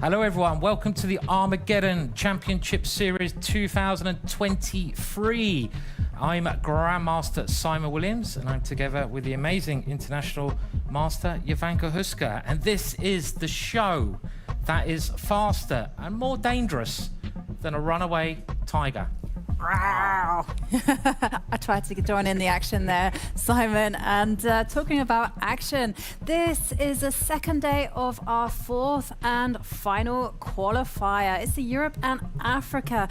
Hello everyone, welcome to the Armageddon Championship Series 2023. I'm Grandmaster Simon Williams and I'm together with the amazing international master Jovanka Houska, and this is the show that is faster and more dangerous than a runaway tiger. I tried to join in the action there, Simon. And talking about action, this is the second day of our fourth and final qualifier. It's the Europe and Africa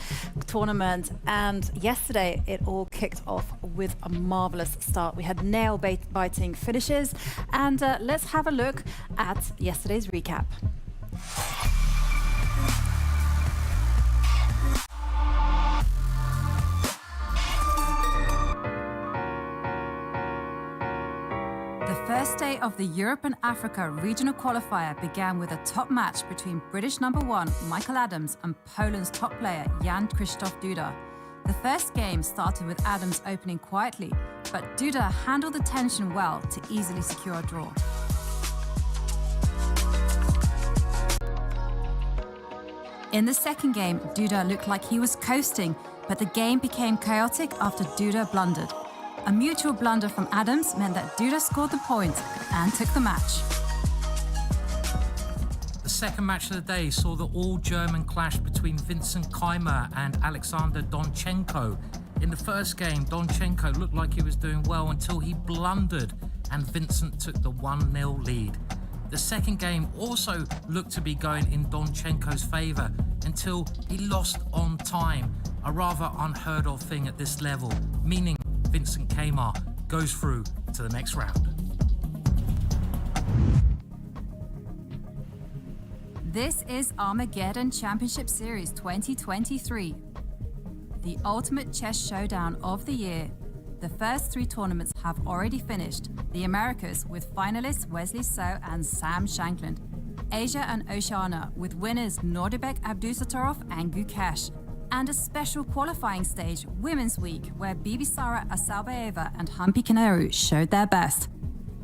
tournament. And yesterday, it all kicked off with a marvelous start. We had nail-biting finishes. And let's have a look at yesterday's recap. The first day of the Europe and Africa regional qualifier began with a top match between British number one Michael Adams and Poland's top player Jan-Krzysztof Duda. The first game started with Adams opening quietly, but Duda handled the tension well to easily secure a draw. In the second game, Duda looked like he was coasting, but the game became chaotic after Duda blundered. A mutual blunder from Adams meant that Duda scored the point and took the match. The second match of the day saw the all-German clash between Vincent Keymer and Alexander Donchenko. In the first game, Donchenko looked like he was doing well until he blundered and Vincent took the 1-0 lead. The second game also looked to be going in Donchenko's favour until he lost on time, a rather unheard of thing at this level, meaning Vincent Keymer goes through to the next round. This is Armageddon Championship Series 2023, the ultimate chess showdown of the year. The first three tournaments have already finished. The Americas with finalists Wesley So and Sam Shankland. Asia and Oceania with winners Nordibek Abdusattorov and Gukesh. And a special qualifying stage, Women's Week, where Bibisara Asalbaeva and Humpy Kineru showed their best.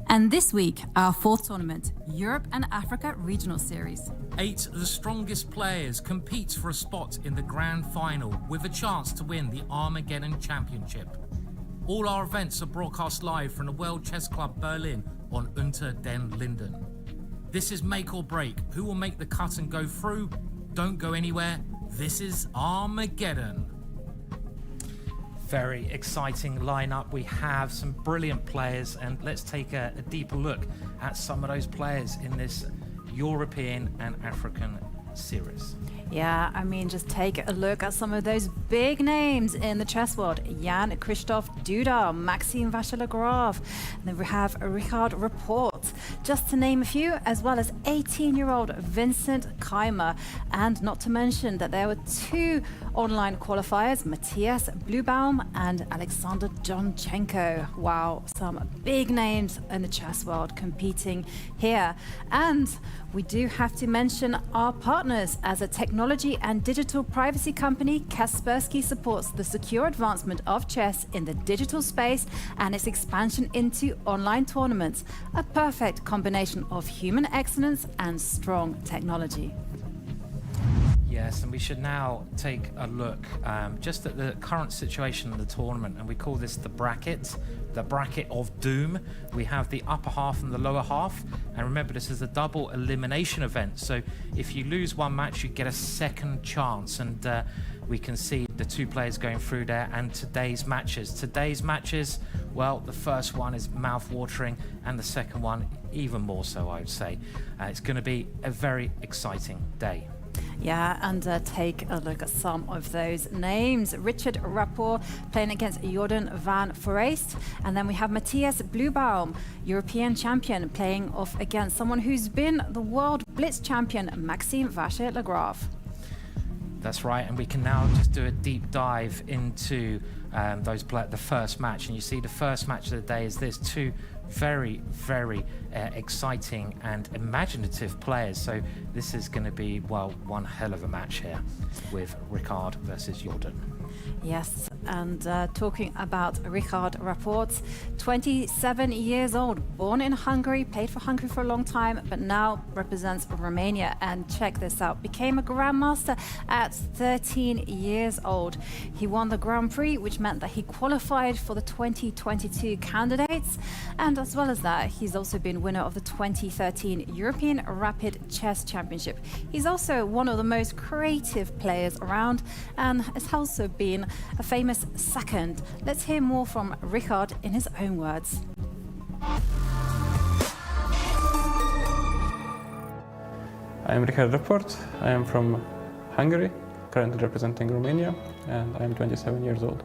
And this week, our fourth tournament, Europe and Africa Regional Series. 8 of the strongest players compete for a spot in the grand final with a chance to win the Armageddon Championship. All our events are broadcast live from the World Chess Club Berlin on Unter den Linden. This is make or break. Who will make the cut and go through? Don't go anywhere. This is Armageddon. Very exciting lineup. We have some brilliant players, and let's take a deeper look at some of those players in this European and African series. Yeah, I mean, just take a look at some of those big names in the chess world. Jan-Krzysztof Duda, Maxime Vachier-Lagrave, then we have Rapport, just to name a few, as well as 18-year-old Vincent Keymer. And not to mention that there were two online qualifiers, Matthias Bluebaum and Alexander Donchenko. Wow, some big names in the chess world competing here. And we do have to mention our partners. As a technology and digital privacy company, Kaspersky supports the secure advancement of chess in the digital space and its expansion into online tournaments. A perfect combination of human excellence and strong technology. Yes, and we should now take a look just at the current situation in the tournament, and we call this the bracket of doom. We have the upper half and the lower half, and remember, this is a double elimination event, so if you lose one match you get a second chance, and we can see the two players going through there. And today's matches, well, the first one is mouth-watering and the second one even more so, I would say. It's going to be a very exciting day. Yeah, and take a look at some of those names. Richard Rapport playing against Jorden Van Foreest. And then we have Matthias Bluebaum, European champion, playing off against someone who's been the world blitz champion, Maxime Vachier-Lagrave. That's right, and we can now just do a deep dive into the first match. And you see the first match of the day is this, two very, very exciting and imaginative players. So this is going to be, well, one hell of a match here with Ricard versus Jorden. Yes, and talking about Richard Rapport, 27 years old, born in Hungary, played for Hungary for a long time, but now represents Romania. And check this out, became a Grandmaster at 13 years old. He won the Grand Prix, which meant that he qualified for the 2022 candidates. And as well as that, he's also been winner of the 2013 European Rapid Chess Championship. He's also one of the most creative players around and has also been a famous second. Let's hear more from Richard in his own words. I am Richard Rapport. I am from Hungary, currently representing Romania, and I am 27 years old.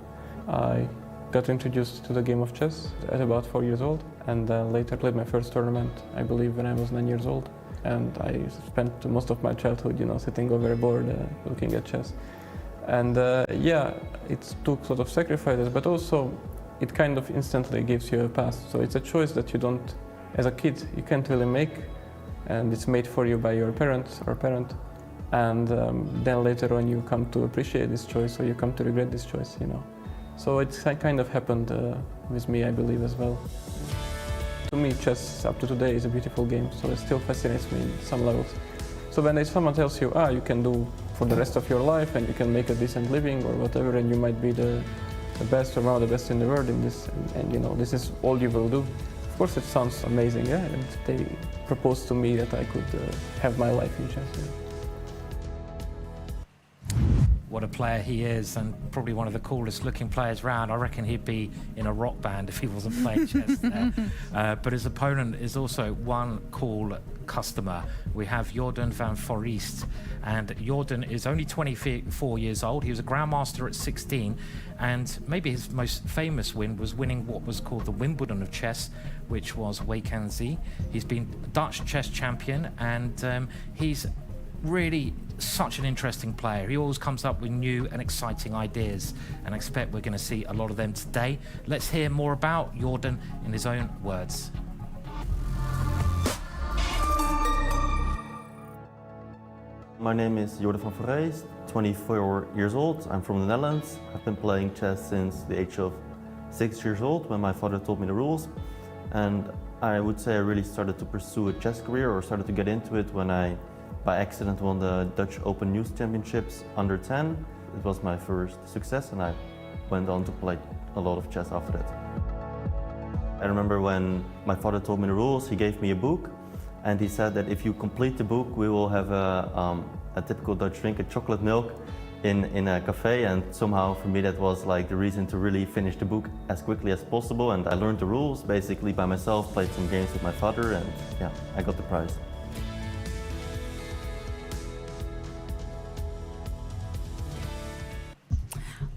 I got introduced to the game of chess at about 4 years old, and later played my first tournament, I believe, when I was 9 years old. And I spent most of my childhood, sitting over a board looking at chess. And yeah, it took sort of sacrifices, but also it kind of instantly gives you a path. So it's a choice that you don't, as a kid, you can't really make, and it's made for you by your parents or parent. And then later on you come to appreciate this choice, or you come to regret this choice, So it's kind of happened with me, I believe, as well. To me, chess up to today is a beautiful game, so it still fascinates me in some levels. So when someone tells you, you can do for the rest of your life and you can make a decent living or whatever, and you might be the best or one of the best in the world in this, and this is all you will do. Of course, it sounds amazing, yeah. And they proposed to me that I could have my life in chess. Yeah. What a player he is, and probably one of the coolest looking players around. I reckon he'd be in a rock band if he wasn't playing chess there. But his opponent is also one cool customer. We have Jorden Van Foreest, and Jorden is only 24 years old. He was a Grandmaster at 16, and maybe his most famous win was winning what was called the Wimbledon of chess, which was Wakenzi. He's been Dutch chess champion, and he's really such an interesting player. He always comes up with new and exciting ideas, and I expect we're going to see a lot of them today. Let's hear more about Jorden in his own words. My name is Jorden Van Foreest, 24 years old. I'm from the Netherlands. I've been playing chess since the age of 6 years old, when my father taught me the rules. And I would say I really started to pursue a chess career, or started to get into it, when I by accident won the Dutch Open Youth Championships under 10. It was my first success, and I went on to play a lot of chess after that. I remember when my father told me the rules, he gave me a book, and he said that if you complete the book, we will have a typical Dutch drink, a chocolate milk, in a cafe. And somehow for me that was like the reason to really finish the book as quickly as possible. And I learned the rules basically by myself, played some games with my father, and yeah, I got the prize.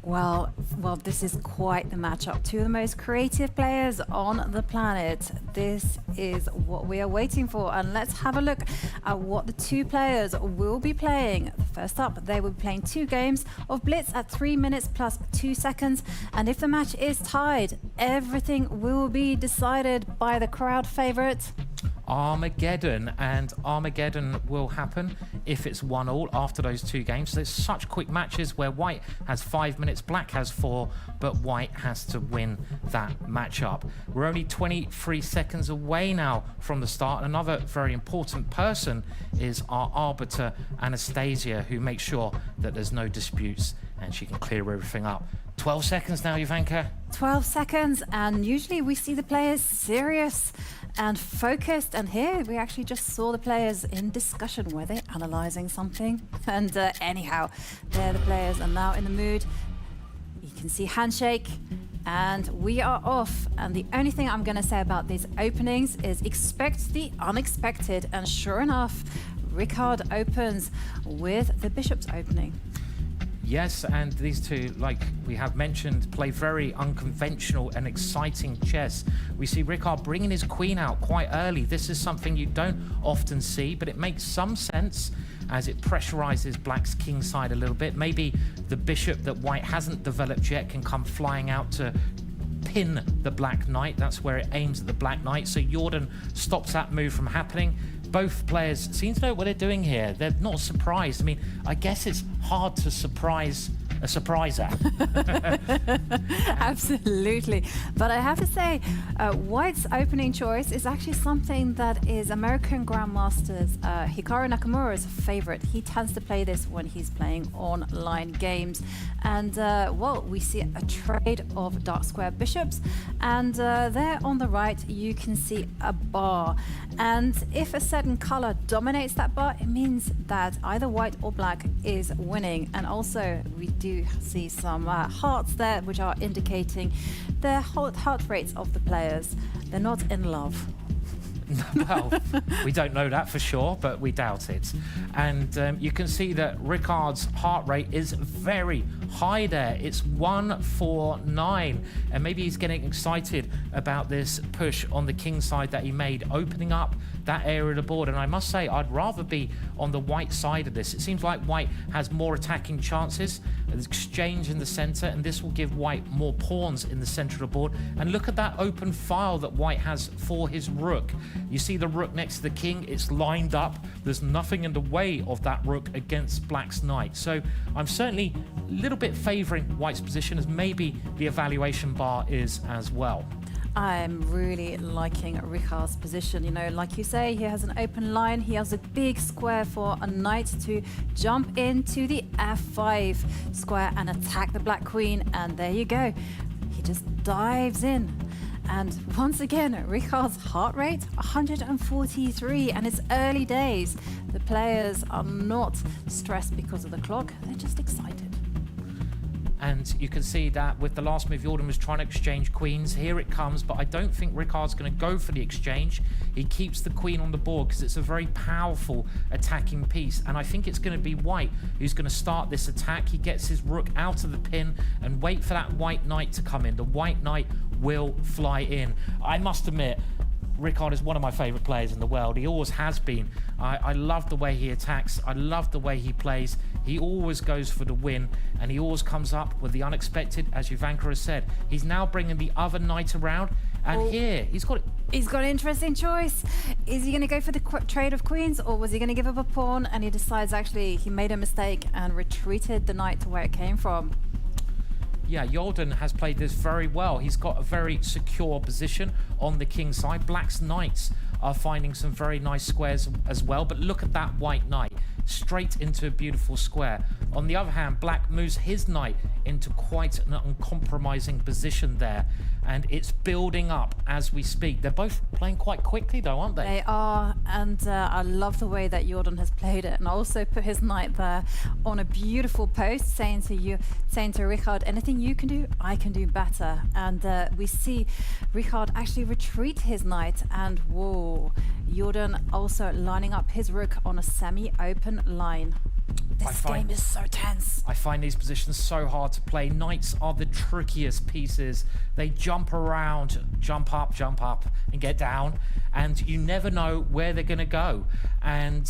Well, this is quite the matchup. Two of the most creative players on the planet. This is what we are waiting for. And let's have a look at what the two players will be playing. First up, they will be playing 2 games of Blitz at 3 minutes plus 2 seconds. And if the match is tied, everything will be decided by the crowd favorite, Armageddon, and Armageddon will happen if it's 1-1 after those 2 games. There's such quick matches where white has 5 minutes, black has 4, but white has to win that matchup. We're only 23 seconds away now from the start. Another very important person is our arbiter Anastasia, who makes sure that there's no disputes and she can clear everything up. 12 seconds now, Jovanka. 12 seconds, and usually we see the players serious and focused, and here we actually just saw the players in discussion. Were they analyzing something? And anyhow, they're the players are now in the mood. You can see handshake, and we are off. And the only thing I'm going to say about these openings is expect the unexpected. And sure enough, Richard opens with the bishop's opening. Yes, and these two, like we have mentioned, play very unconventional and exciting chess. We see Richard bringing his queen out quite early. This is something you don't often see, but it makes some sense as it pressurizes black's king side a little bit. Maybe the bishop that white hasn't developed yet can come flying out to pin the black knight. That's where it aims at the black knight. So Jorden stops that move from happening. Both players seem to know what they're doing here. They're not surprised. I mean, I guess it's hard to surprise a surpriser. Absolutely. But I have to say, White's opening choice is actually something that is American Grandmaster's Hikaru Nakamura's favorite. He tends to play this when he's playing online games. And, well, we see a trade of dark square bishops. And there on the right, you can see a bar. And if a certain color dominates that bar, it means that either white or black is winning. And also, we do see some hearts there, which are indicating the heart rates of the players. They're not in love. Well, we don't know that for sure, but we doubt it. And you can see that Ricard's heart rate is very high there. It's 149, and maybe he's getting excited about this push on the king side that he made, opening up that area of the board. And I must say, I'd rather be on the white side of this. It seems like white has more attacking chances, exchange in the center, and this will give white more pawns in the center of the board. And look at that open file that white has for his rook. You see the rook next to the king, it's lined up. There's nothing in the way of that rook against black's knight. So I'm certainly a little bit favoring white's position, as maybe the evaluation bar is as well. I'm really liking Ricard's position. You know, like you say, he has an open line. He has a big square for a knight to jump into the f5 square and attack the black queen. And there you go. He just dives in. And once again, Ricard's heart rate, 143, and it's early days. The players are not stressed because of the clock. They're just excited. And you can see that with the last move, Jorden was trying to exchange queens. Here it comes, but I don't think Ricard's going to go for the exchange. He keeps the queen on the board because it's a very powerful attacking piece. And I think it's going to be white who's going to start this attack. He gets his rook out of the pin and wait for that white knight to come in. The white knight will fly in. I must admit, Ricard is one of my favorite players in the world. He always has been. I love the way he attacks. I love the way he plays. He always goes for the win, and he always comes up with the unexpected, as Jovanka has said. He's now bringing the other knight around, and here he's got an interesting choice. Is he going to go for the trade of queens, or was he going to give up a pawn? And he decides actually he made a mistake and retreated the knight to where it came from. Yeah, Jorden has played this very well. He's got a very secure position on the king side. Black's knights are finding some very nice squares as well, but look at that white knight straight into a beautiful square. On the other hand, black moves his knight into quite an uncompromising position there, and it's building up as we speak. They're both playing quite quickly though, aren't they? They are, and I love the way that Jorden has played it, and also put his knight there on a beautiful post, saying to Ricard, anything you can do, I can do better. And we see Ricard actually retreat his knight, and whoa, Jorden also lining up his rook on a semi-open line. This game is so tense. I find these positions so hard to play. Knights are the trickiest pieces. They jump around, jump up, and get down, and you never know where they're going to go. And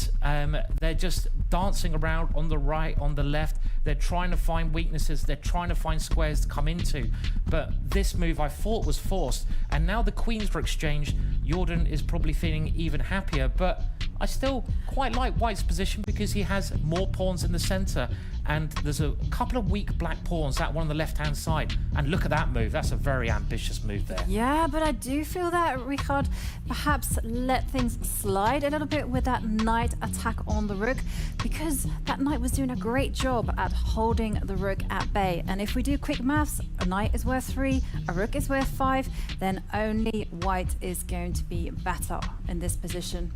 they're just dancing around on the right, on the left. They're trying to find weaknesses. They're trying to find squares to come into. But this move I thought was forced, and now the queens were exchanged. Jorden is probably feeling even happier, but I still quite like White's position because he has more pawns in the center, and there's a couple of weak black pawns, that one on the left-hand side. And look at that move. That's a very ambitious move there. Yeah, but I do feel that Ricard perhaps let things slide a little bit with that knight attack on the rook, because that knight was doing a great job at holding the rook at bay. And if we do quick maths, a knight is worth 3, a rook is worth 5, then only white is going to be better in this position.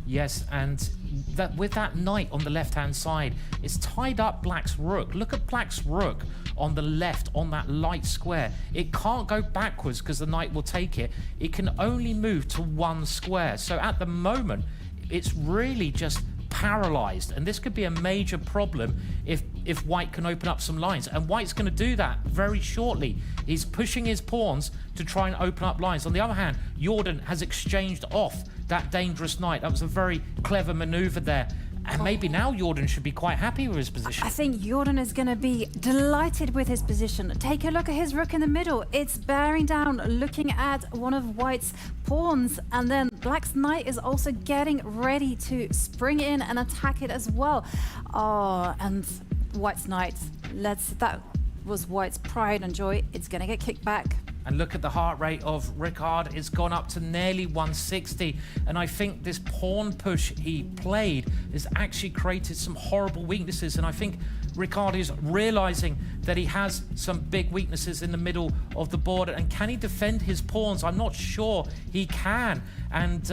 Yes, and that with that knight on the left-hand side, it's tied up black's rook. Look at black's rook on the left on that light square. It can't go backwards because the knight will take it. It can only move to one square. So at the moment, it's really just paralyzed, and this could be a major problem if white can open up some lines, and white's going to do that very shortly. He's pushing his pawns to try and open up lines. On the other hand, Jorden has exchanged off that dangerous knight. That was a very clever maneuver there, and maybe now Jorden should be quite happy with his position. I think Jorden is going to be delighted with his position. Take a look at his rook in the middle. It's bearing down, looking at one of white's pawns, and then black's knight is also getting ready to spring in and attack it as well. Oh, and white's knight That was White's pride and joy. It's going to get kicked back. And look at the heart rate of Ricard. It's gone up to nearly 160. And I think this pawn push he played has actually created some horrible weaknesses. And I think Ricard is realizing that he has some big weaknesses in the middle of the board. And can he defend his pawns? I'm not sure he can. And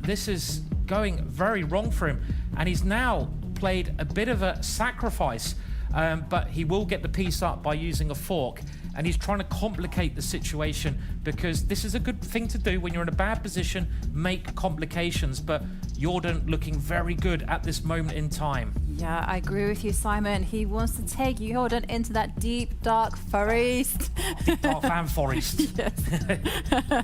this is going very wrong for him. And he's now played a bit of a sacrifice, but he will get the piece up by using a fork. And he's trying to complicate the situation, because this is a good thing to do when you're in a bad position, make complications. But Jorden looking very good at this moment in time. Yeah, I agree with you, Simon. He wants to take Jorden into that deep, dark forest. Deep Dark Van Foreest. Yes.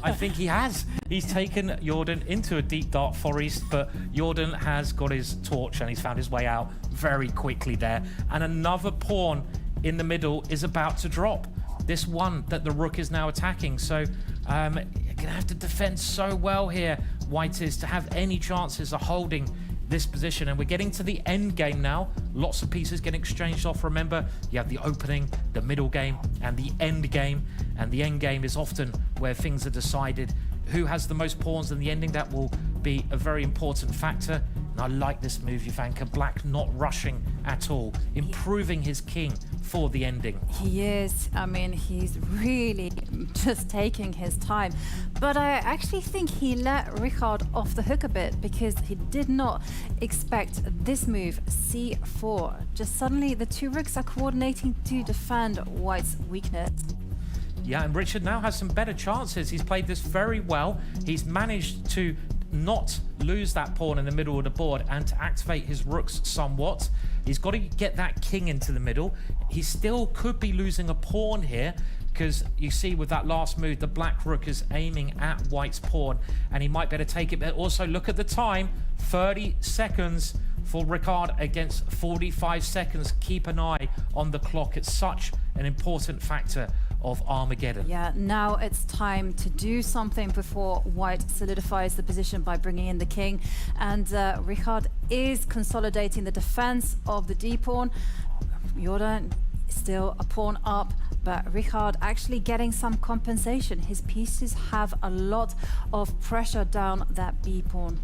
I think he has. He's taken Jorden into a deep, dark forest, but Jorden has got his torch and he's found his way out very quickly there. And another pawn in the middle is about to drop. This one that the rook is now attacking. So you're going to have to defend so well here, White is, to have any chances of holding this position. And we're getting to the end game now. Lots of pieces getting exchanged off. Remember, you have the opening, the middle game, and the end game. And the end game is often where things are decided. Who has the most pawns in the ending? That will be a very important factor. And I like this move, Jovanka. Black not rushing at all, improving his king for the ending. He is. I mean, he's really just taking his time. But I actually think he let Ricard off the hook a bit, because he did not expect this move, c4. Just suddenly the two rooks are coordinating to defend White's weakness. Yeah, and Richard now has some better chances. He's played this very well. He's managed to not lose that pawn in the middle of the board and to activate his rooks somewhat. He's got to get that king into the middle. He still could be losing a pawn here, because you see with that last move, the black rook is aiming at White's pawn, and he might better take it. But also look at the time, 30 seconds for Ricard against 45 seconds. Keep an eye on the clock. It's such an important factor of Armageddon. Yeah, now it's time to do something before White solidifies the position by bringing in the king. And Ricard is consolidating the defense of the d-pawn. Jorden still a pawn up, but Ricard actually getting some compensation. His pieces have a lot of pressure down that b-pawn.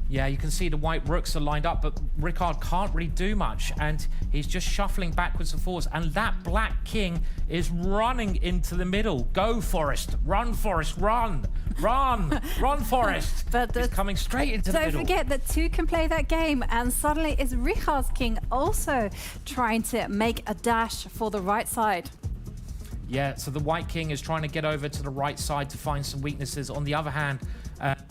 Yeah, you can see the white rooks are lined up, but Ricard can't really do much, and he's just shuffling backwards and forwards, and that black king is running into the middle. Go, Forrest. Run, Forrest. Run. Run. Run, Forrest. But he's coming straight into the middle. Don't forget that two can play that game, and suddenly is Ricard's king also trying to make a dash for the right side. Yeah, so the white king is trying to get over to the right side to find some weaknesses. On the other hand,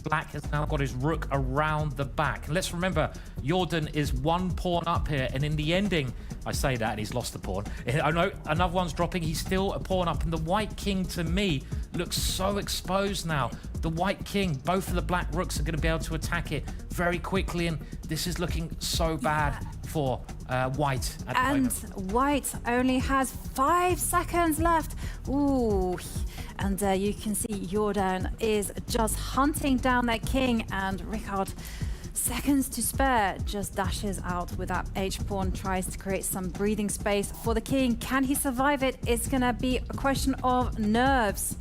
black has now got his rook around the back. And let's remember, Jorden is one pawn up here, and in the ending, I say that and he's lost the pawn. I know another one's dropping, he's still a pawn up, and the white king, to me, looks so exposed now. The white king, both of the black rooks are going to be able to attack it very quickly, and this is looking so bad for White at the moment. White only has 5 seconds left. Ooh. And you can see Jorden is just hunting down that king, and Ricard, seconds to spare, just dashes out with that h-pawn, tries to create some breathing space for the king. Can he survive it? It's going to be a question of nerves.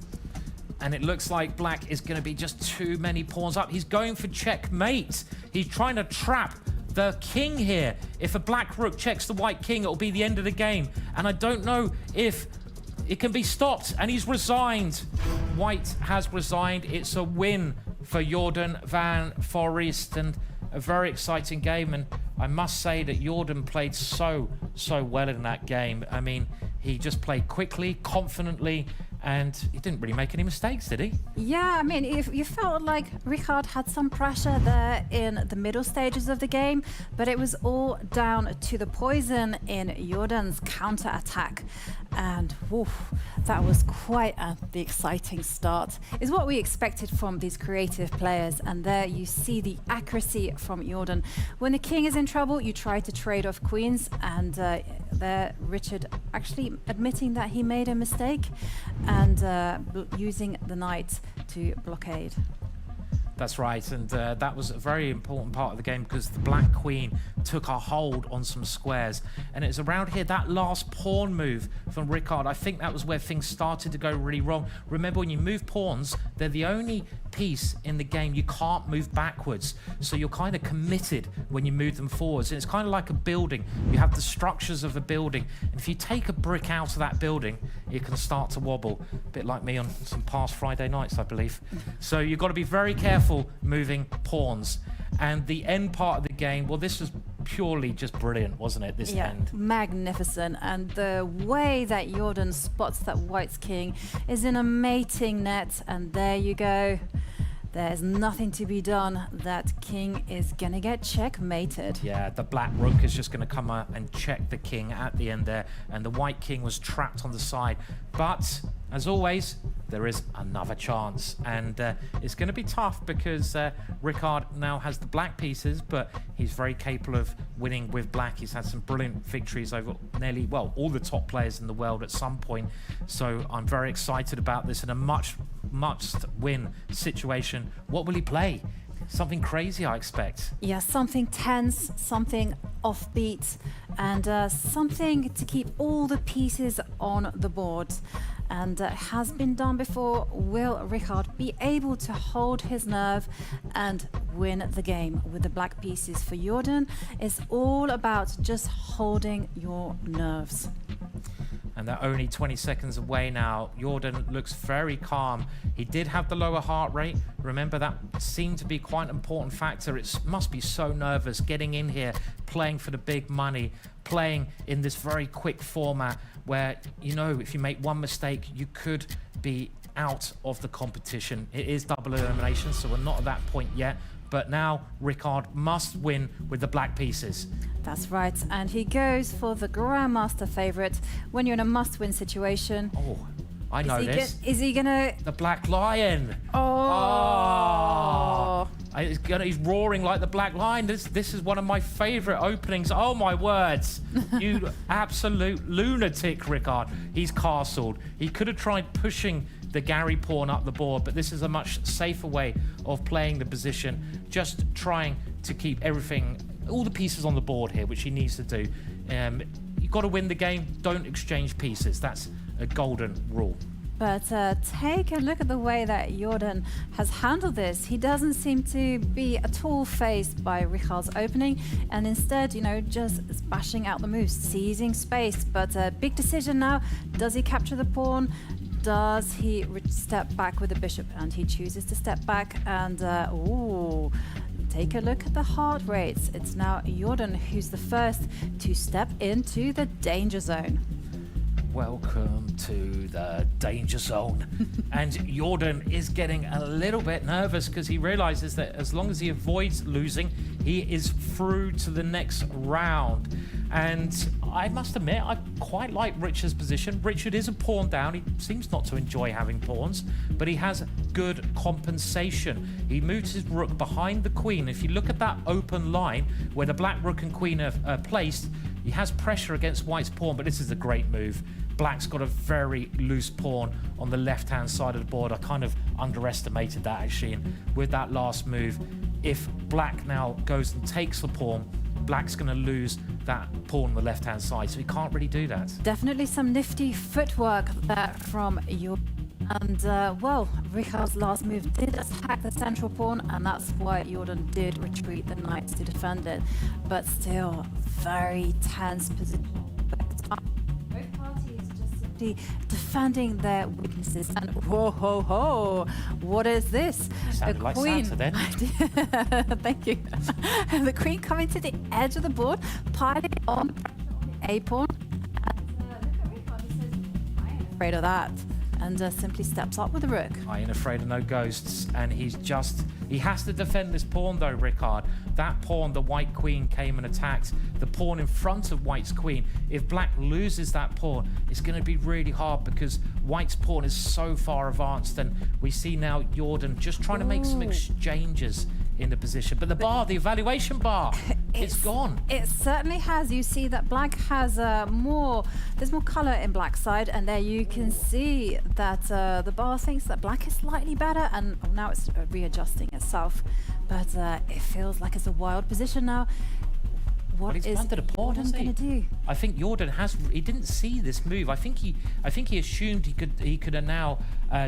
And it looks like black is going to be just too many pawns up. He's going for checkmate. He's trying to trap the king here. If a black rook checks the white king, it'll be the end of the game. And I don't know if it can be stopped, and he's resigned. White has resigned. It's a win for Jorden Van Foreest, and a very exciting game. And I must say that Jorden played so well in that game. I mean, he just played quickly, confidently, and he didn't really make any mistakes, did he? Yeah, I mean, you felt like Ricard had some pressure there in the middle stages of the game, but it was all down to the poison in Jorden's counter-attack. And woof, that was quite the exciting start. It's what we expected from these creative players, and there you see the accuracy from Jorden. When the king is in trouble, you try to trade off queens, and there Richard actually admitting that he made a mistake and using the knight to blockade. That's right, and that was a very important part of the game because the black queen took a hold on some squares, and it's around here, that last pawn move from Ricard, I think that was where things started to go really wrong. Remember, when you move pawns, they're the only piece in the game you can't move backwards, so you're kind of committed when you move them forwards, and it's kind of like a building. You have the structures of a building, and if you take a brick out of that building, it can start to wobble, a bit like me on some past Friday nights, I believe. So you've got to be very careful moving pawns. And the end part of the game, well, this was purely just brilliant, wasn't it, this end? Magnificent. And the way that Jorden spots that white's king is in a mating net, and there you go. There's nothing to be done. That king is gonna get checkmated. Yeah, the black rook is just gonna come out and check the king at the end there, and the white king was trapped on the side. But as always, there is another chance, and it's going to be tough because Ricard now has the black pieces, but he's very capable of winning with black. He's had some brilliant victories over nearly, well, all the top players in the world at some point. So I'm very excited about this in a must-win situation. What will he play? Something crazy, I expect. Yeah, something tense, something offbeat, and something to keep all the pieces on the board. And has been done before. Will Ricard be able to hold his nerve and win the game with the black pieces? For Jorden, it's all about just holding your nerves. And they're only 20 seconds away now. Jorden looks very calm. He did have the lower heart rate. Remember, that seemed to be quite an important factor. It must be so nervous getting in here, playing for the big money, playing in this very quick format where, you know, if you make one mistake, you could be out of the competition. It is double elimination, so we're not at that point yet. But now Ricard must win with the black pieces. That's right, and he goes for the Grandmaster favorite. When you're in a must-win situation, Oh, I know this. Is he gonna? The black lion. Oh. He's roaring like the black lion. This is one of my favorite openings. Oh my words. You absolute lunatic, Ricard. He's castled. He could have tried pushing the Gary pawn up the board, but this is a much safer way of playing the position. Just trying to keep everything, all the pieces on the board here, which he needs to do. You've got to win the game. Don't exchange pieces. That's a golden rule. But take a look at the way that Jorden has handled this. He doesn't seem to be at all fazed by Ricard's opening, and instead, you know, just bashing out the moves, seizing space. But a big decision now. Does he capture the pawn? Does he step back with the bishop? And he chooses to step back, and take a look at the heart rates. It's now Jorden who's the first to step into the danger zone. Welcome to the danger zone. And Jorden is getting a little bit nervous because he realizes that as long as he avoids losing, he is through to the next round. And I must admit, I quite like Richard's position. Richard is a pawn down. He seems not to enjoy having pawns, but he has good compensation. He moves his rook behind the queen. If you look at that open line where the black rook and queen are placed, he has pressure against white's pawn, but this is a great move. Black's got a very loose pawn on the left-hand side of the board. I kind of underestimated that, actually. And with that last move, if black now goes and takes the pawn, black's going to lose that pawn on the left-hand side, so he can't really do that. Definitely some nifty footwork there from Jorden. And, well, Ricard's last move did attack the central pawn, and that's why Jorden did retreat the knights to defend it. But still, very tense position. Both parties just simply defending their weaknesses. And whoa, ho, ho, what is this? Sounded like Santa then. Thank you. The queen coming to the edge of the board, piling on the A pawn. And look at Ricard, he says, I ain't afraid of that. And simply steps up with the rook. I ain't afraid of no ghosts. And he has to defend this pawn though, Ricard. That pawn, the white queen, came and attacked the pawn in front of white's queen. If black loses that pawn, it's going to be really hard because white's pawn is so far advanced. And we see now Jorden just trying to make some exchanges in the position. But the bar, the evaluation bar. It's gone. It certainly has. You see that black has there's more color in black's side, and there you can see that the bar thinks that black is slightly better, and now it's readjusting itself. But it feels like it's a wild position now. What is Jorden going to do? I think Jorden he didn't see this move. I think he assumed he could now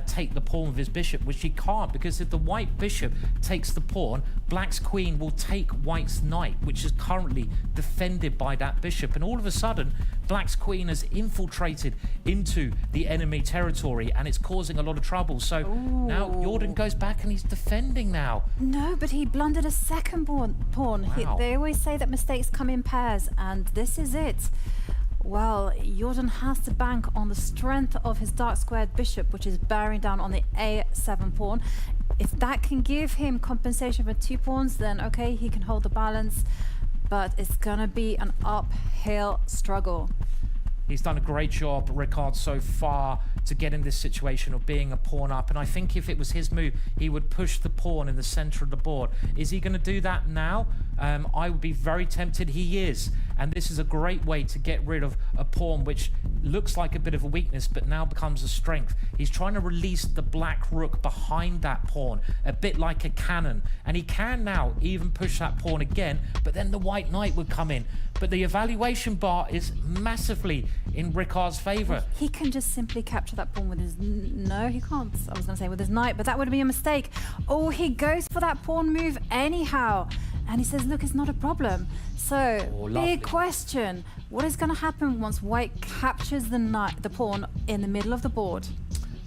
take the pawn with his bishop, which he can't, because if the white bishop takes the pawn, black's queen will take white's knight, which is currently defended by that bishop, and all of a sudden black's queen has infiltrated into the enemy territory, and it's causing a lot of trouble. So now Jorden goes back and he's defending now. No, but he blundered a second pawn. Wow. They always say that mistakes come in pairs, and this is it. Well, Jorden has to bank on the strength of his dark squared bishop, which is bearing down on the a7 pawn. If that can give him compensation for 2 pawns, then okay, he can hold the balance, but it's gonna be an uphill struggle. He's done a great job, Ricard, so far to get in this situation of being a pawn up. And I think if it was his move, he would push the pawn in the center of the board. Is he going to do that now? I would be very tempted. He is. And this is a great way to get rid of a pawn which looks like a bit of a weakness, but now becomes a strength. He's trying to release the black rook behind that pawn, a bit like a cannon. And he can now even push that pawn again, but then the white knight would come in. But the evaluation bar is massively in Ricard's favor. He can just simply capture that pawn with his... No, he can't. I was going to say with his knight, but that would be a mistake. Oh, he goes for that pawn move anyhow. And he says, look, it's not a problem. So, big question. What is going to happen once white captures the pawn in the middle of the board?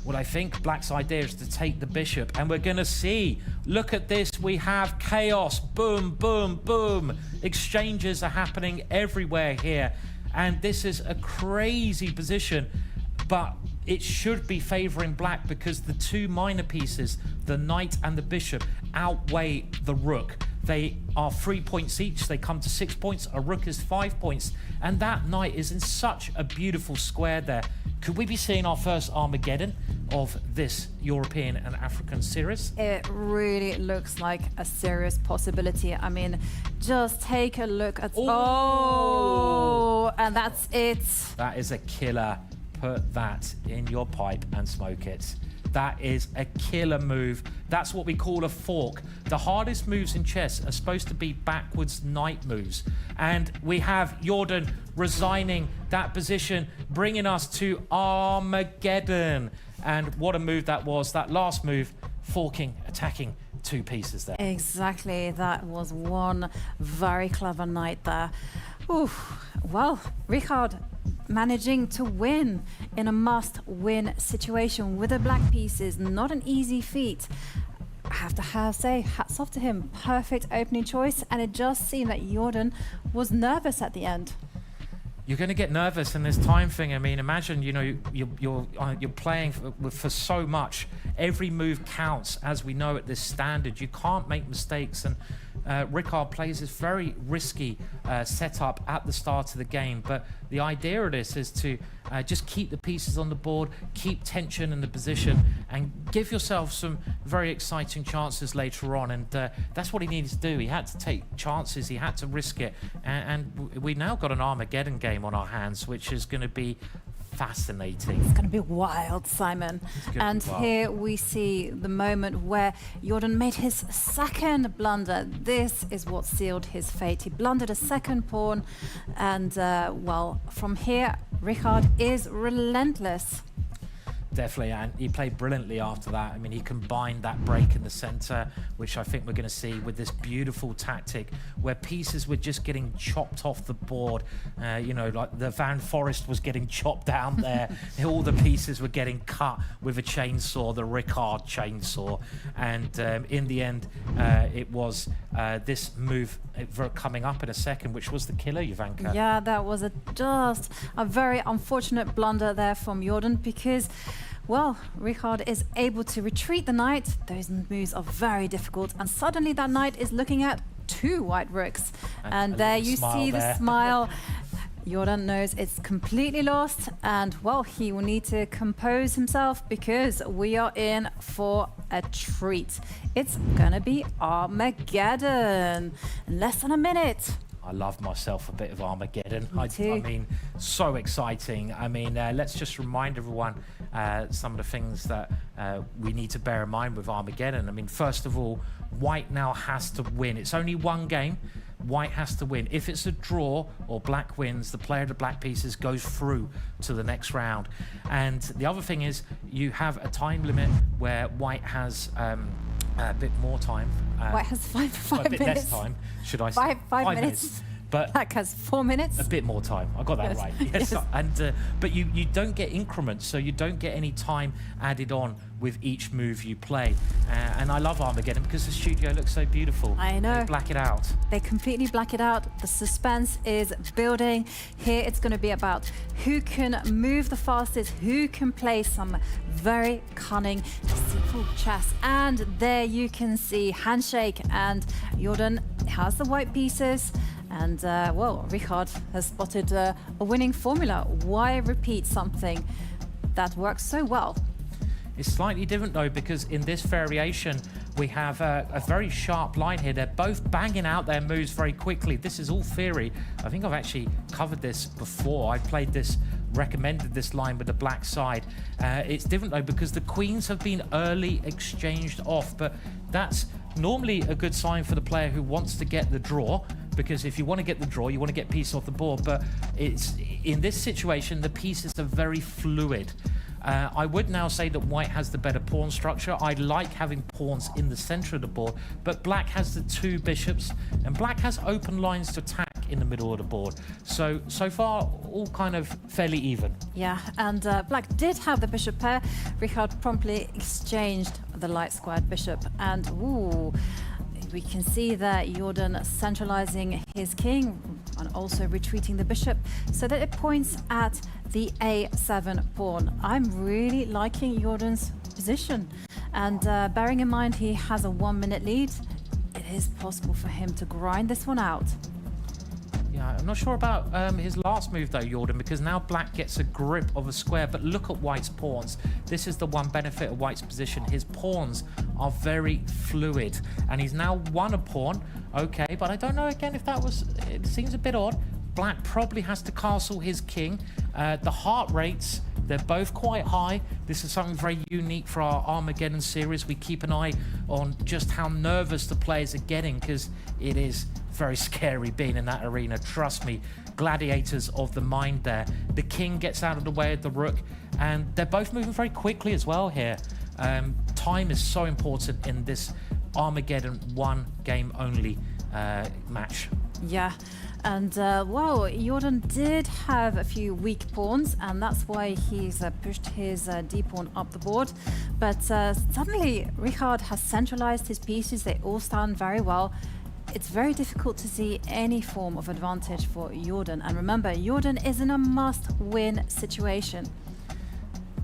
Well, I think black's idea is to take the bishop, and we're going to see. Look at this. We have chaos. Boom, boom, boom. Exchanges are happening everywhere here. And this is a crazy position, but it should be favoring black because the 2 minor pieces, the knight and the bishop, outweigh the rook. They are 3 points each. They come to 6 points. A rook is 5 points. And that knight is in such a beautiful square there. Could we be seeing our first Armageddon of this European and African series? It really looks like a serious possibility. I mean, just take a look at... Oh, and that's it. That is a killer. Put that in your pipe and smoke it. That is a killer move. That's what we call a fork. The hardest moves in chess are supposed to be backwards knight moves. And we have Jorden resigning that position, bringing us to Armageddon. And what a move that was. That last move, forking, attacking 2 pieces there. Exactly. That was one very clever knight there. Oof. Well, Ricard managing to win in a must-win situation with the black pieces. Not an easy feat. I have to say, hats off to him. Perfect opening choice, and it just seemed that Jorden was nervous at the end. You're going to get nervous in this time thing. I mean, imagine, you know, you're playing for so much. Every move counts, as we know at this standard. You can't make mistakes, and Ricard plays this very risky setup at the start of the game. But the idea of this is to just keep the pieces on the board, keep tension in the position, and give yourself some very exciting chances later on. And that's what he needed to do. He had to take chances. He had to risk it. And we now got an Armageddon game on our hands, which is going to be fascinating. It's going to be wild, Simon. And here we see the moment where Jorden made his second blunder. This is what sealed his fate. He blundered a second pawn, and well, from here, Ricard is relentless. Definitely, and he played brilliantly after that. I mean, he combined that break in the center, which I think we're going to see with this beautiful tactic where pieces were just getting chopped off the board. You know, like the Van Foreest was getting chopped down there. All the pieces were getting cut with a chainsaw, the Ricard chainsaw. And in the end, it was this move coming up in a second, which was the killer, Jovanka. Yeah, that was just a very unfortunate blunder there from Jorden because, well, Ricard is able to retreat the knight. Those moves are very difficult, and suddenly that knight is looking at 2 white rooks. And there you see the smile. Jorden knows it's completely lost, and well, he will need to compose himself because we are in for a treat. It's gonna be Armageddon in less than a minute. I love myself a bit of Armageddon. I too. mean, so exciting. I mean, let's just remind everyone some of the things that we need to bear in mind with Armageddon. I mean, first of all, White now has to win. It's only one game. White has to win. If it's a draw or Black wins, the player of the black pieces goes through to the next round. And the other thing is, you have a time limit where White has a bit more time. White has five a bit minutes. less time, should I say? Five minutes. But Black has 4 minutes. a bit more time. I got that Yes. right. Yes. Yes. And but you don't get increments, so you don't get any time added on with each move you play. And I love Armageddon because the studio looks so beautiful. I know. They black it out. They completely black it out. The suspense is building. Here it's going to be about who can move the fastest, who can play some very cunning, deceitful chess. And there you can see handshake, and Jorden has the white pieces. And well, Richard has spotted a winning formula. Why repeat something that works so well? It's slightly different though, because in this variation we have a very sharp line here. They're both banging out their moves very quickly. This is all theory. I think I've actually covered this before. I played this, recommended this line with the black side. It's different though because the queens have been early exchanged off, but that's normally a good sign for the player who wants to get the draw, because if you want to get the draw, you want to get pieces off the board. But it's in this situation, the pieces are very fluid. I would now say that White has the better pawn structure. I like having pawns in the center of the board, but Black has the two bishops, and Black has open lines to attack in the middle of the board. So far, all kind of fairly even. Yeah, and Black did have the bishop pair. Richard promptly exchanged the light squared bishop, and ooh, we can see that Jorden centralizing his king and also retreating the bishop so that it points at the a7 pawn. I'm really liking Jorden's position, and bearing in mind he has a 1 minute lead, it is possible for him to grind this one out. Yeah, I'm not sure about his last move though, Jorden, because now Black gets a grip of a square, but look at White's pawns. This is the one benefit of White's position. His pawns are very fluid, and he's now won a pawn. Okay, but I don't know again if that was, it seems a bit odd. Black probably has to castle his king. The heart rates, they're both quite high. This is something very unique for our Armageddon series. We keep an eye on just how nervous the players are getting, because it is very scary being in that arena. Trust me, gladiators of the mind there. The king gets out of the way of the rook, and they're both moving very quickly as well here. Time is so important in this Armageddon one game only match. Yeah, and well, Jorden did have a few weak pawns, and that's why he's pushed his d pawn up the board. But suddenly, Richard has centralized his pieces. They all stand very well. It's very difficult to see any form of advantage for Jorden. And remember, Jorden is in a must-win situation.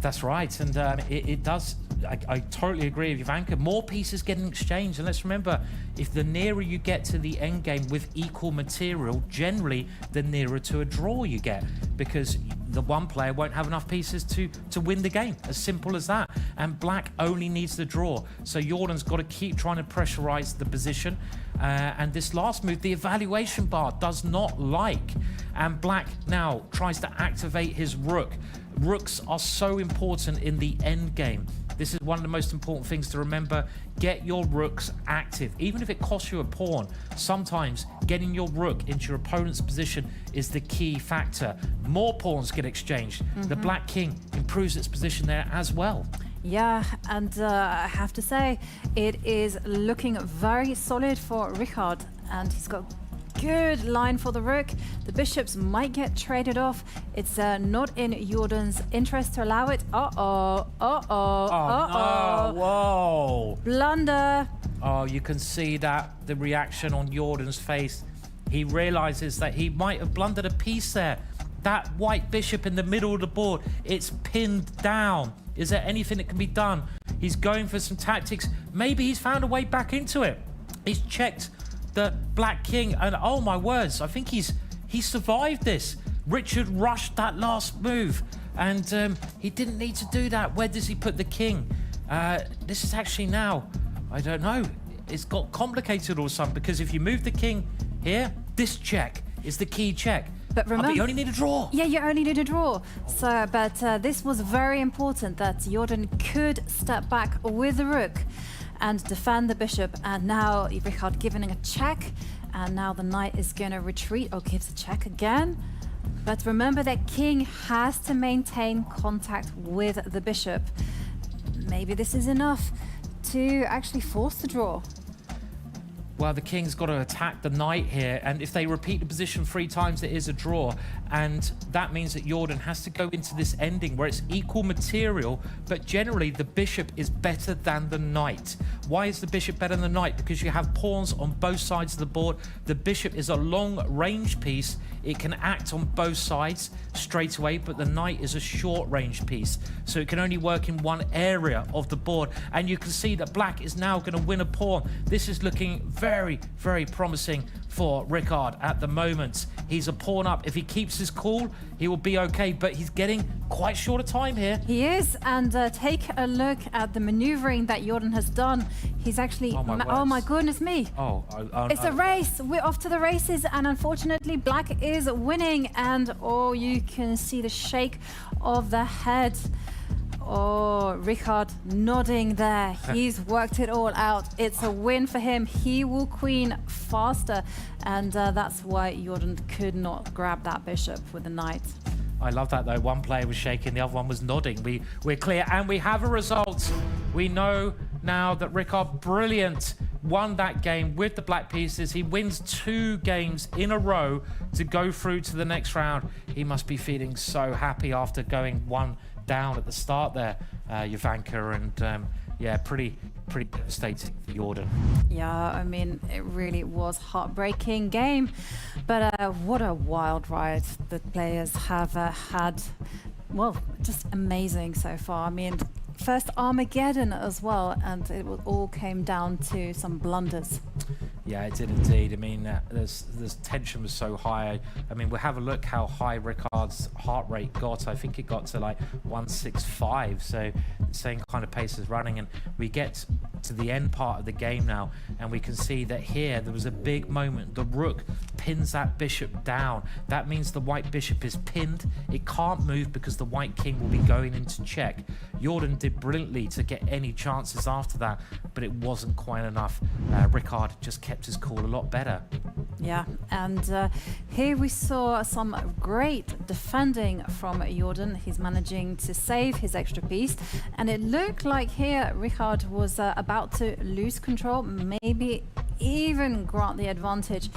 That's right, and it does. I totally agree with Jovanka. More pieces getting exchanged, and let's remember, if the nearer you get to the end game with equal material, generally the nearer to a draw you get, because the one player won't have enough pieces to win the game. As simple as that. And Black only needs the draw, so Jordan's got to keep trying to pressurize the position. And this last move, the evaluation bar does not like, and Black now tries to activate his rook. Rooks are so important in the end game. This is one of the most important things to remember. Get your rooks active. Even if it costs you a pawn, sometimes getting your rook into your opponent's position is the key factor. More pawns get exchanged. The Black king improves its position there as well. Yeah, and I have to say, it is looking very solid for Richard, and he's got good line for the rook. The bishops might get traded off. It's not in Jorden's interest to allow it. Uh-oh, uh-oh, uh-oh. No, whoa. Blunder. Oh, you can see that, the reaction on Jorden's face. He realizes that he might have blundered a piece there. That white bishop in the middle of the board, it's pinned down. Is there anything that can be done? He's going for some tactics. Maybe he's found a way back into it. He's checked the Black king, and oh my words, I think he survived this. Richard rushed that last move, and he didn't need to do that. Where does he put the king? This is actually now, I don't know, it's got complicated or something, because if you move the king here, This check is the key check. But remember, you only need a draw. Yeah, you only need a draw. So, but this was very important that Jorden could step back with the rook and defend the bishop. And now Richard giving a check, and now the knight is going to retreat or gives a check again. But remember that king has to maintain contact with the bishop. Maybe this is enough to actually force the draw. Well, the king's got to attack the knight here, and if they repeat the position 3 times, it is a draw, and that means that Jorden has to go into this ending where it's equal material, but generally the bishop is better than the knight. Why is the bishop better than the knight? Because you have pawns on both sides of the board. The bishop is a long-range piece. It can act on both sides straight away, but the knight is a short-range piece, so it can only work in one area of the board, and you can see that black is now going to win a pawn. This is looking very, very promising for Richard at the moment. He's a pawn up. If he keeps his cool, he will be okay, but he's getting quite short of time here. He is, and take a look at the maneuvering that Jorden has done. He's actually, oh my goodness me. It's a race. We're off to the races, and unfortunately black is winning, and you can see the shake of the head. Oh, Richard nodding there. He's worked it all out. It's a win for him. He will queen faster, and that's why Jorden could not grab that bishop with the knight. I love that though. One player was shaking, the other one was nodding. We're clear, and we have a result. We know now that Richard, brilliant, won that game with the black pieces. He wins 2 games in a row to go through to the next round. He must be feeling so happy after going 1 down at the start there, Jovanka, and yeah, pretty devastating for Jorden. Yeah, I mean, it really was heartbreaking game, but what a wild ride the players have had. Well, just amazing so far. I mean, first Armageddon as well, and it all came down to some blunders. Yeah, it did indeed. I mean, there's tension was so high. I mean, we'll have a look how high Richard's heart rate got. I think it got to like 165, so the same kind of pace as running. And we get to the end part of the game now, and we can see that here there was a big moment. The rook pins that bishop down. That means the white bishop is pinned. It can't move because the white king will be going into check. Jorden did brilliantly to get any chances after that, but it wasn't quite enough. Richard just kept his cool a lot better. Yeah, and here we saw some great defending from Jorden. He's managing to save his extra piece, and it looked like here Richard was about to lose control, maybe even grant the advantage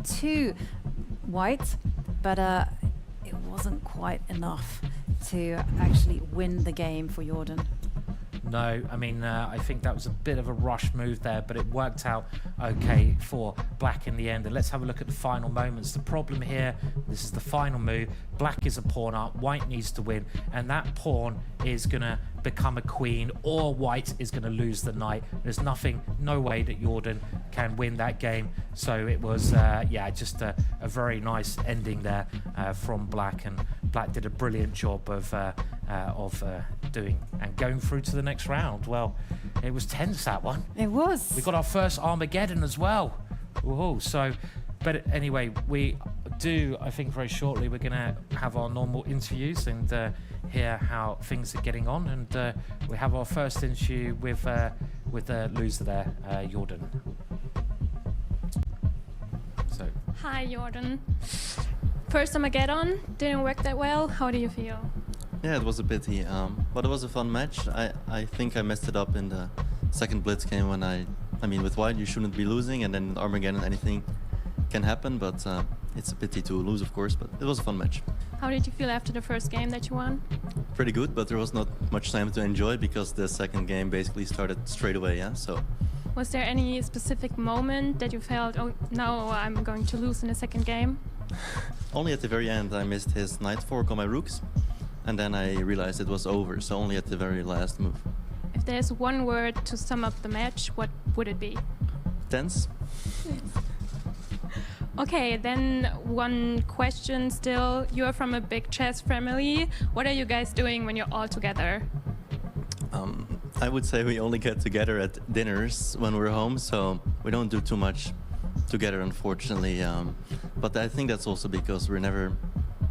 to white, but it wasn't quite enough to actually win the game for Jorden. No, I mean, I think that was a bit of a rush move there, but it worked out okay for black in the end. And let's have a look at the final moments. The problem here, this is the final move. Black is a pawn up, white needs to win, and that pawn is going to become a queen, or white is going to lose the knight. There's no way that Jorden can win that game. So it was, yeah, just a very nice ending there from black, and black did a brilliant job of doing and going through to the next round. Well, it was tense, that one. It was. We got our first Armageddon as well. Whoa, so, but anyway, we do, I think very shortly, we're going to have our normal interviews and hear how things are getting on. And we have our first interview with the loser there, Jorden. So. Hi, Jorden. First Armageddon, didn't work that well. How do you feel? Yeah, it was a pity, but it was a fun match. I think I messed it up in the second blitz game when I mean, with white you shouldn't be losing, and then Armageddon anything can happen, but it's a pity to lose, of course, but it was a fun match. How did you feel after the first game that you won? Pretty good, but there was not much time to enjoy because the second game basically started straight away, yeah, so. Was there any specific moment that you felt, oh, no, I'm going to lose in the second game? Only at the very end I missed his knight fork on my rooks, and then I realized it was over, so only at the very last move. If there's one word to sum up the match, what would it be? Tense. Okay, then one question still. You're from a big chess family. What are you guys doing when you're all together? I would say we only get together at dinners when we're home, so we don't do too much together, unfortunately. But I think that's also because we're never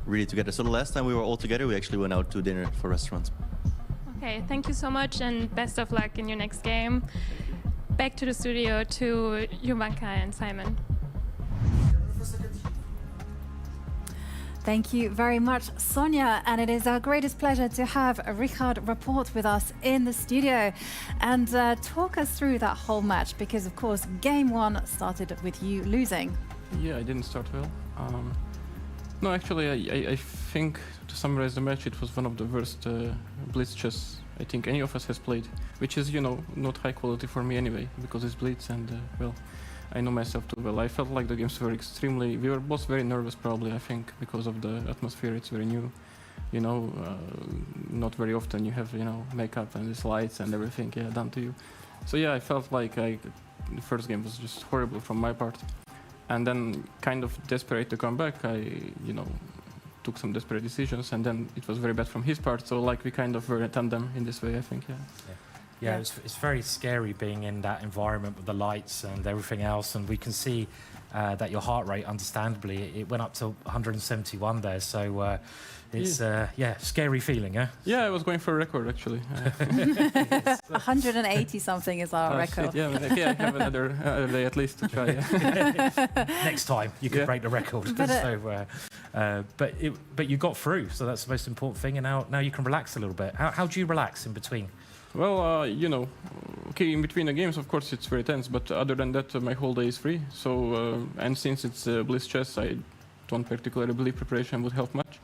really together. So the last time we were all together, we actually went out to dinner for restaurants. Okay, thank you so much and best of luck in your next game. Back to the studio to Jovanka and Simon. Thank you very much, Sonia. And it is our greatest pleasure to have Richard Rapport with us in the studio and talk us through that whole match, because, of course, game one started with you losing. Yeah, I didn't start well. No, actually, I think, to summarize the match, it was one of the worst blitz chess I think any of us has played, which is, you know, not high quality for me anyway, because it's blitz and, well, I know myself too well. I felt like the games were we were both very nervous probably, I think, because of the atmosphere. It's very new, you know, not very often you have, you know, makeup and these lights and everything, yeah, done to you. So yeah, I felt like the first game was just horrible from my part. And then, kind of desperate to come back, I, you know, took some desperate decisions, and then it was very bad from his part. So, like, we kind of were a tandem in this way, I think, yeah. Yeah, it's very scary being in that environment with the lights and everything else, and we can see that your heart rate, understandably, it went up to 171 there. So it's scary feeling, huh? Yeah, I was going for a record actually. 180 something is our record. Yeah, I have another day at least to try. Next time you could break the record. But you got through, so that's the most important thing. And now you can relax a little bit. How do you relax in between? Well, you know, okay, in between the games, of course, it's very tense, but other than that, my whole day is free. So, and since it's Blitz chess, I don't particularly believe preparation would help much.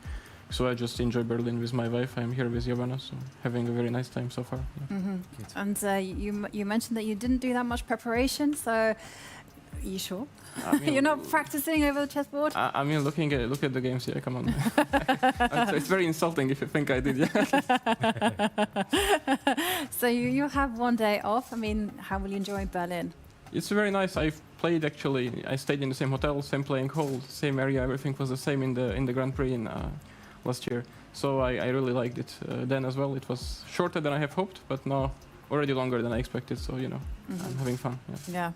So I just enjoy Berlin with my wife. I'm here with Jovanka, so having a very nice time so far. Yeah. Mm-hmm. And you mentioned that you didn't do that much preparation, so are you sure? I mean, you're not practicing over the chessboard? I mean, look at the games, yeah, come on. It's very insulting if you think I did, yeah. So you have one day off. I mean, how will you enjoy Berlin? It's very nice. I've played actually. I stayed in the same hotel, same playing hall, same area. Everything was the same in the Grand Prix in last year. So I really liked it then as well. It was shorter than I have hoped, but now already longer than I expected. So, you know, I'm having fun. Yeah.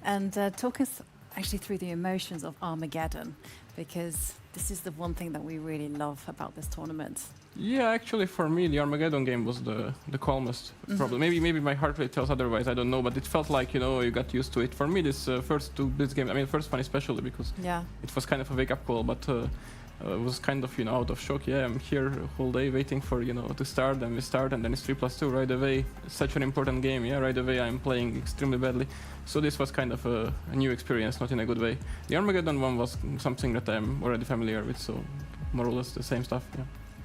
And talk us actually through the emotions of Armageddon, because this is the one thing that we really love about this tournament. Yeah, actually for me the Armageddon game was the calmest problem. Maybe my heart rate tells otherwise, I don't know, but it felt like, you know, you got used to it. For me this first two Blitz games, I mean first one especially, because it was kind of a wake-up call, but it was kind of, you know, out of shock. Yeah, I'm here a whole day waiting for, you know, to start, and we start, and then it's 3+2 right away. Such an important game, yeah, right away I'm playing extremely badly. So this was kind of a new experience, not in a good way. The Armageddon one was something that I'm already familiar with, so more or less the same stuff, yeah.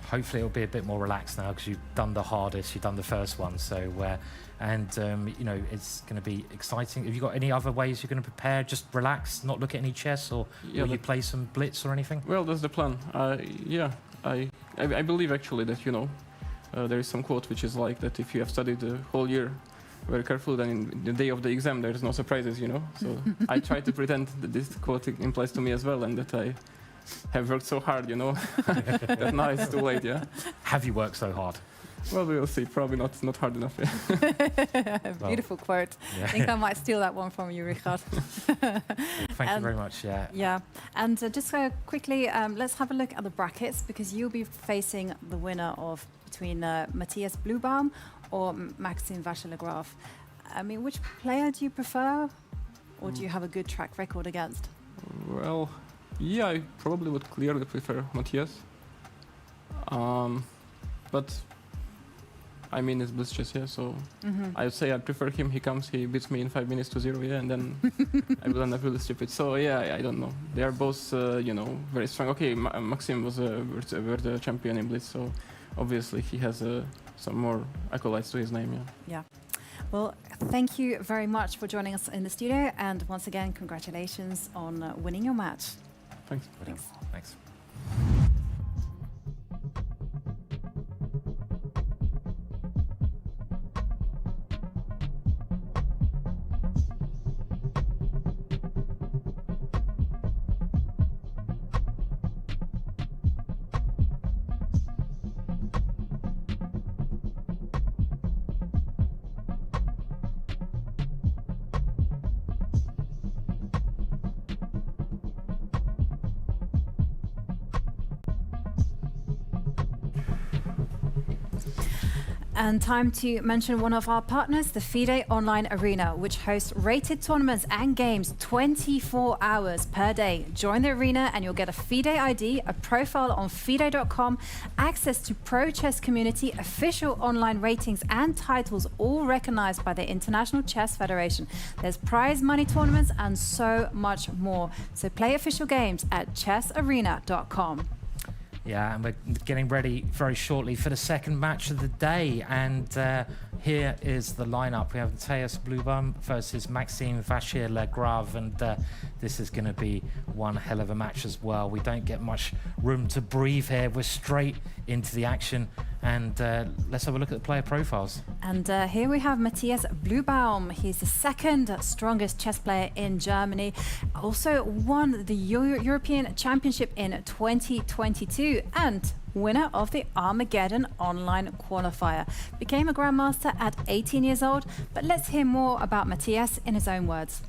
Hopefully it'll be a bit more relaxed now, because you've done the hardest, you've done the first one, so you know, it's going to be exciting. Have you got any other ways you're going to prepare? Just relax, not look at any chess, or will you play some blitz or anything? Well, that's the plan. I believe actually that, you know, there is some quote which is like that if you have studied the whole year very carefully, then in the day of the exam there is no surprises, you know. So I try to pretend that this quote implies to me as well, and that I have worked so hard, you know, that now it's too late, yeah. Have you worked so hard? Well, we'll see. Probably not hard enough. Yeah. Beautiful quote. Yeah. I think I might steal that one from you, Richard. Thank you very much. Yeah. Yeah. And just quickly, let's have a look at the brackets, because you'll be facing the winner of between Matthias Bluebaum or Maxime Vachier-Lagrave. I mean, which player do you prefer, or do you have a good track record against? Well, yeah, I probably would clearly prefer Matthias. But I mean, it's Blitz chess, yeah, so I would say I prefer him. He comes, he beats me in 5 minutes to 0, yeah, and then I will end up really stupid. So, yeah, I don't know. They are both, you know, very strong. Okay, Maxime was a world champion in Blitz, so obviously he has some more accolades to his name, yeah. Yeah. Well, thank you very much for joining us in the studio, and once again, congratulations on winning your match. Thanks. Thanks. And time to mention one of our partners, the FIDE Online Arena, which hosts rated tournaments and games 24 hours per day. Join the arena and you'll get a FIDE ID, a profile on FIDE.com, access to pro chess community, official online ratings and titles, all recognized by the International Chess Federation. There's prize money tournaments and so much more. So play official games at chessarena.com. Yeah, and we're getting ready very shortly for the second match of the day. And here is the lineup. We have Matthias Bluebaum versus Maxime Vachier-Lagrave. And this is going to be one hell of a match as well. We don't get much room to breathe here. We're straight into the action. And let's have a look at the player profiles. And here we have Matthias Bluebaum. He's the second strongest chess player in Germany. Also won the European Championship in 2022 and winner of the Armageddon online qualifier. Became a grandmaster at 18 years old. But let's hear more about Matthias in his own words.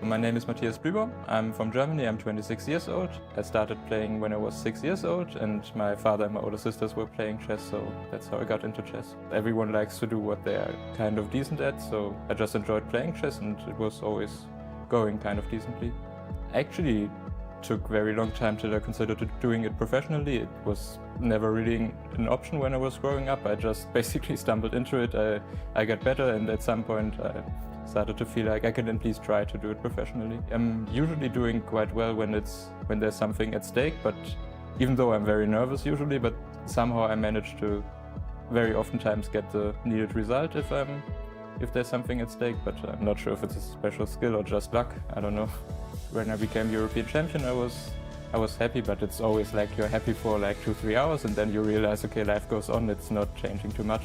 My name is Matthias Bluebaum. I'm from Germany. I'm 26 years old. I started playing when I was 6 years old, and my father and my older sisters were playing chess, so that's how I got into chess. Everyone likes to do what they are kind of decent at, so I just enjoyed playing chess, and it was always going kind of decently. Actually, took very long time till I considered doing it professionally. It was never really an option when I was growing up. I just basically stumbled into it. I got better, and at some point I started to feel like I can at least try to do it professionally. I'm usually doing quite well when there's something at stake, but even though I'm very nervous usually, but somehow I manage to very oftentimes get the needed result if there's something at stake, but I'm not sure if it's a special skill or just luck. I don't know. When I became European champion, I was happy, but it's always like you're happy for like 2-3 hours and then you realize, okay, life goes on, it's not changing too much.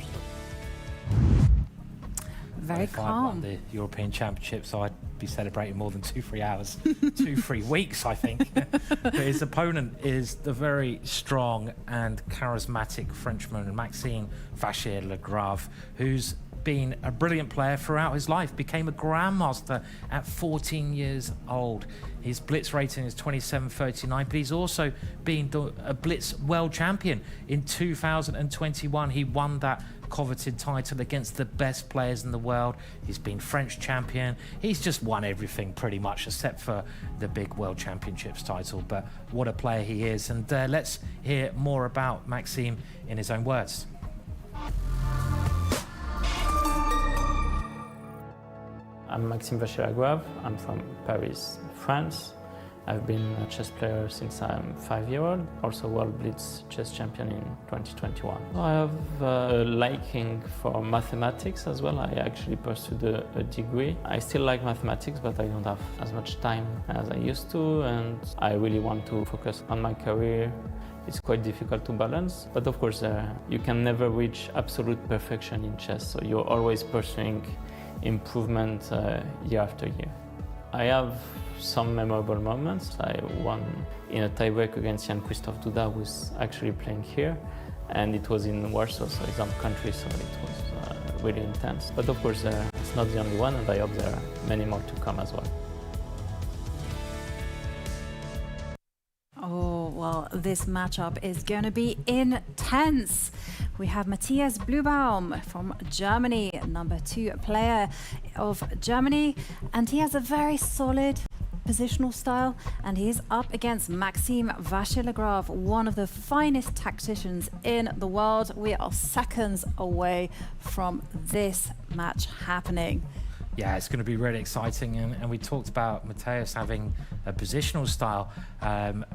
Very If I won calm. the European Championships, I'd be celebrating more than 2-3 hours, 2-3 weeks, I think. But his opponent is the very strong and charismatic Frenchman, Maxime Vachier-Lagrave, who's been a brilliant player throughout his life, became a grandmaster at 14 years old. His blitz rating is 27.39, but he's also been a blitz world champion. In 2021, he won that coveted title against the best players in the world. He's been French champion. He's just won everything pretty much except for the big World Championships title. But what a player he is. And let's hear more about Maxime in his own words. I'm Maxime Vachier-Lagrave. I'm from Paris, France. I've been a chess player since I'm 5-year-old, also World Blitz chess champion in 2021. I have a liking for mathematics as well. I actually pursued a degree. I still like mathematics, but I don't have as much time as I used to, and I really want to focus on my career. It's quite difficult to balance, but of course you can never reach absolute perfection in chess, so you're always pursuing improvement year after year. I have some memorable moments. I won in a tiebreak against Jan-Krzysztof Duda, who's actually playing here, and it was in Warsaw, so it's home country, so it was really intense. But of course, it's not the only one, and I hope there are many more to come as well. Oh, well, this matchup is going to be intense. We have Matthias Bluebaum from Germany, number 2 player of Germany, and he has a very solid positional style, and he's up against Maxime Vachier-Lagrave, one of the finest tacticians in the world. We are seconds away from this match happening. Yeah, it's going to be really exciting, and we talked about Matthias having a positional style.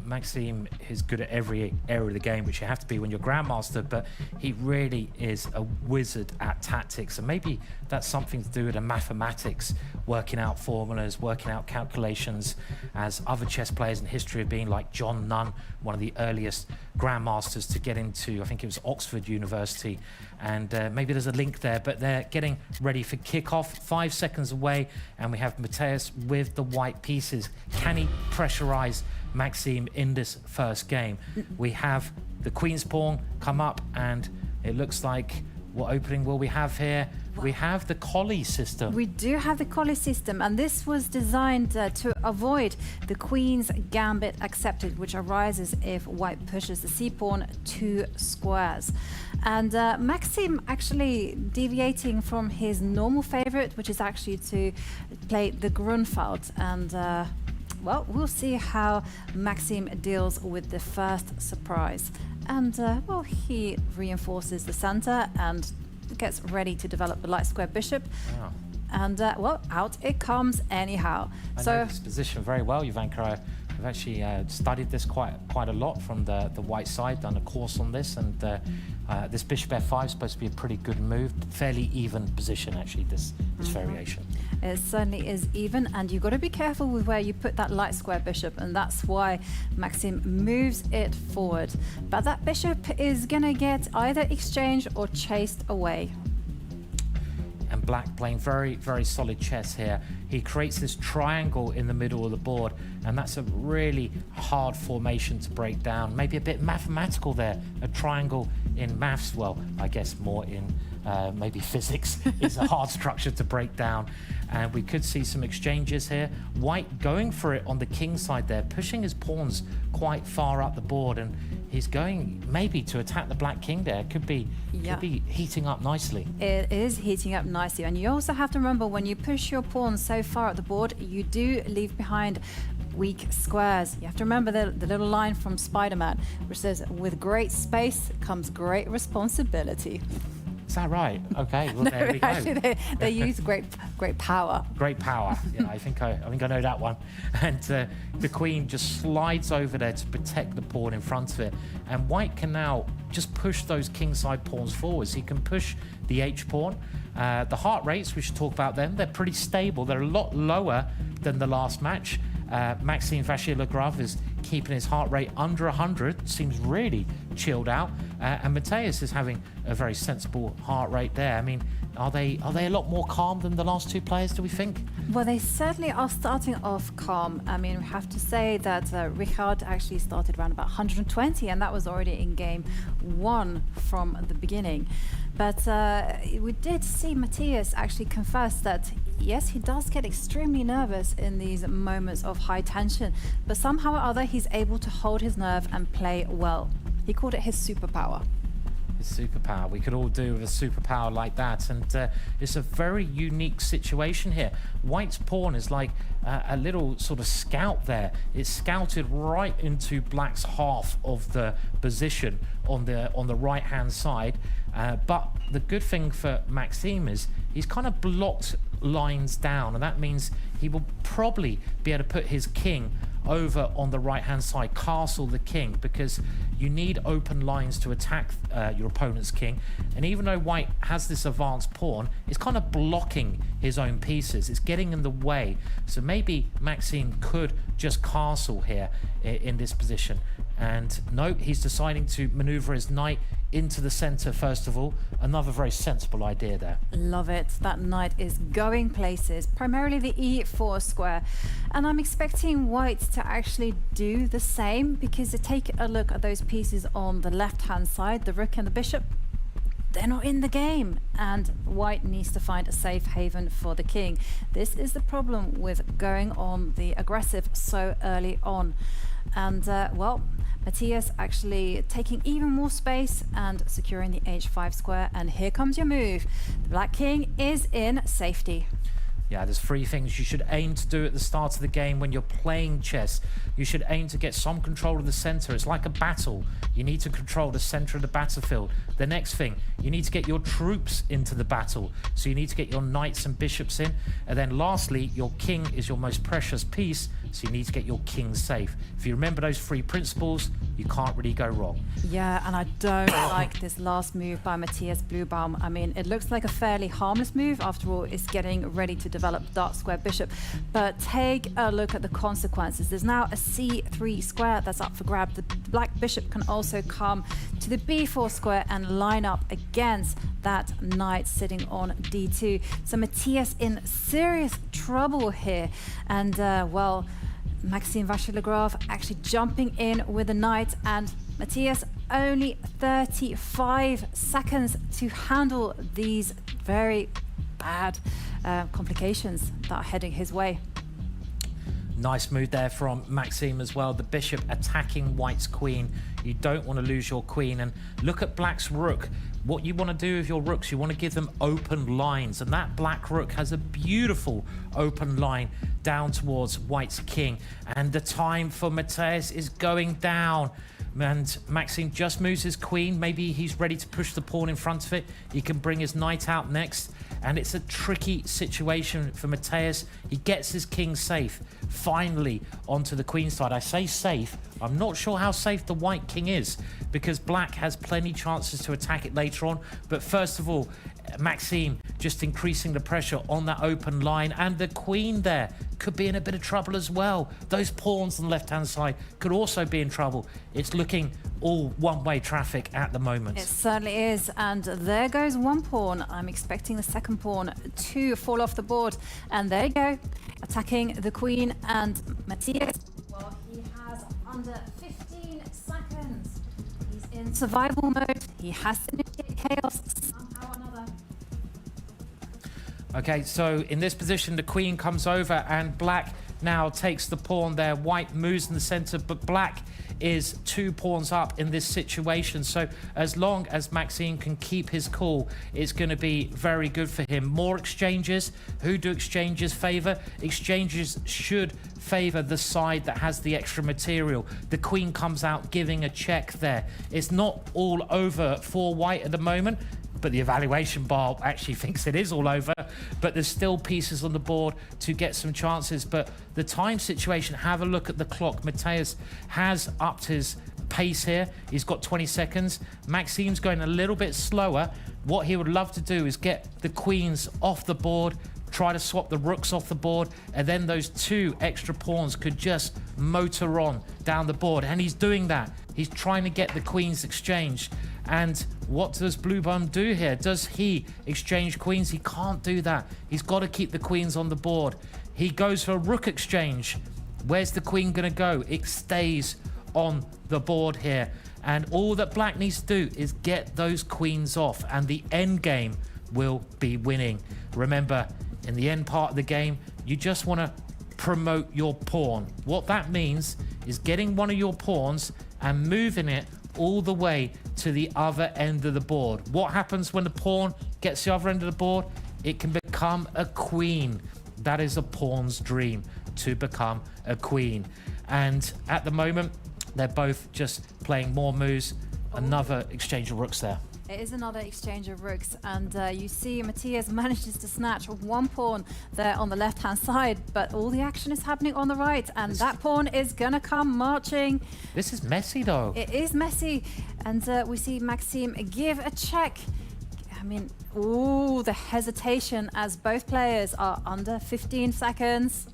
Maxime is good at every area of the game, which you have to be when you're grandmaster, but he really is a wizard at tactics, and maybe that's something to do with the mathematics, working out formulas, working out calculations, as other chess players in history have been, like John Nunn, one of the earliest grandmasters to get into, I think it was Oxford University, and maybe there's a link there, but they're getting ready for kickoff, 5 seconds away, and we have Matthias with the white pieces. Can he pressurize Maxime in this first game? We have the Queen's Pawn come up, and it looks like, what opening will we have here? We have the collie system. We do have the collie system, and this was designed to avoid the queen's gambit accepted, which arises if white pushes the c-pawn 2 squares. And Maxime actually deviating from his normal favorite, which is actually to play the Grunfeld. And well, we'll see how Maxime deals with the first surprise. And well, he reinforces the center and gets ready to develop the light square bishop. Wow. And well, out it comes anyhow. I know this position very well, Jovanka. I've actually studied this quite a lot from the white side, done a course on this, and this bishop f5 is supposed to be a pretty good move. Fairly even position, actually, this variation. It certainly is even, and you've got to be careful with where you put that light square bishop, and that's why Maxime moves it forward. But that bishop is going to get either exchanged or chased away. And black playing very, very solid chess here. He creates this triangle in the middle of the board, and that's a really hard formation to break down. Maybe a bit mathematical there. A triangle in maths, well, I guess more in maybe physics, is a hard structure to break down. And we could see some exchanges here. White going for it on the king side there, pushing his pawns quite far up the board, and he's going maybe to attack the black king there. Could be heating up nicely. It is heating up nicely, and you also have to remember, when you push your pawns so far up the board, you do leave behind weak squares. You have to remember the little line from Spider-Man, which says, with great space comes great responsibility. Is that right? Okay, well, No, there we go. actually, they use great power. Great power. Yeah, I think I know that one. And the queen just slides over there to protect the pawn in front of it. And white can now just push those kingside pawns forwards. He can push the h pawn. The heart rates, we should talk about them. They're pretty stable. They're a lot lower than the last match. Maxime Vachier-Lagrave is keeping his heart rate under 100. Seems really chilled out. And Matthias is having a very sensible heart rate there. I mean, are they a lot more calm than the last two players, do we think? Well, they certainly are starting off calm. I mean, we have to say that Richard actually started around about 120, and that was already in game 1 from the beginning. But we did see Matthias actually confess that, yes, he does get extremely nervous in these moments of high tension, but somehow or other he's able to hold his nerve and play well. He called it his superpower. His superpower. We could all do with a superpower like that, and it's a very unique situation here. White's pawn is like a little sort of scout there. It's scouted right into black's half of the position on the right hand side. But the good thing for Maxime is he's kind of blocked lines down, and that means he will probably be able to put his king over on the right hand side, castle the king, because you need open lines to attack your opponent's king. And even though white has this advanced pawn, it's kind of blocking his own pieces. It's getting in the way. So maybe Maxime could just castle here in this position. And no, he's deciding to maneuver his knight into the center first of all. Another very sensible idea there. Love it. That knight is going places, primarily the e4 square. And I'm expecting white to actually do the same, because to take a look at those pieces on the left-hand side, the rook and the bishop, they're not in the game, and white needs to find a safe haven for the king. This is the problem with going on the aggressive so early on. And well, Matthias actually taking even more space and securing the h5 square, and here comes your move. The black king is in safety. Yeah, there's 3 things you should aim to do at the start of the game when you're playing chess. You should aim to get some control of the center. It's like a battle. You need to control the center of the battlefield. The next thing, you need to get your troops into the battle. So you need to get your knights and bishops in. And then lastly, your king is your most precious piece, so you need to get your king safe. If you remember those 3 principles, you can't really go wrong. Yeah, and I don't like this last move by Matthias Bluebaum. I mean, it looks like a fairly harmless move. After all, it's getting ready to develop dark square bishop. But take a look at the consequences. There's now a c3 square that's up for grab. The black bishop can also come to the b4 square and line up against that knight sitting on d2. So Matthias in serious trouble here. And well, Maxime Vachier-Lagrave actually jumping in with a knight, and Matthias, only 35 seconds to handle these very bad complications that are heading his way. Nice move there from Maxime as well. The bishop attacking white's queen. You don't want to lose your queen. And look at black's rook. What you want to do with your rooks, you want to give them open lines. And that black rook has a beautiful open line down towards white's king. And the time for Matthias is going down. And Maxime just moves his queen. Maybe he's ready to push the pawn in front of it. He can bring his knight out next. And it's a tricky situation for Matthias. He gets his king safe, finally, onto the queen side. I say safe. I'm not sure how safe the white king is, because black has plenty chances to attack it later on. But first of all, Maxime just increasing the pressure on that open line, and the queen there could be in a bit of trouble as well. Those pawns on the left-hand side could also be in trouble. It's looking all one-way traffic at the moment. It certainly is, and there goes one pawn. I'm expecting the second pawn to fall off the board, and there you go, attacking the queen. And Matthias, well, he has under 15 seconds. He's in survival mode. He has to initiate chaos somehow or another. Okay, so in this position, the queen comes over and black now takes the pawn there. White moves in the center, but black is 2 pawns up in this situation. So as long as Maxime can keep his cool, it's going to be very good for him. More exchanges. Who do exchanges favor? Exchanges should favor the side that has the extra material. The queen comes out giving a check there. It's not all over for white at the moment, but the evaluation bar actually thinks it is all over. But there's still pieces on the board to get some chances. But the time situation, have a look at the clock. Matthias has upped his pace here. He's got 20 seconds. Maxime's going a little bit slower. What he would love to do is get the queens off the board, try to swap the rooks off the board, and then those 2 extra pawns could just motor on down the board. And he's doing that. He's trying to get the queens exchanged. And what does Bluebaum do here? Does he exchange queens? He can't do that. He's got to keep the queens on the board. He goes for a rook exchange. Where's the queen going to go? It stays on the board here. And all that black needs to do is get those queens off, and the end game will be winning. Remember, in the end part of the game, you just want to promote your pawn. What that means is getting one of your pawns and moving it all the way to the other end of the board. What happens when the pawn gets the other end of the board? It can become a queen. That is a pawn's dream, to become a queen. And at the moment, they're both just playing more moves. Another exchange of rooks there. It is another exchange of rooks, and you see Matthias manages to snatch 1 pawn there on the left-hand side, but all the action is happening on the right, and that pawn is gonna come marching. This is messy though. It is messy, and we see Maxime give a check. I mean, ooh, the hesitation as both players are under 15 seconds.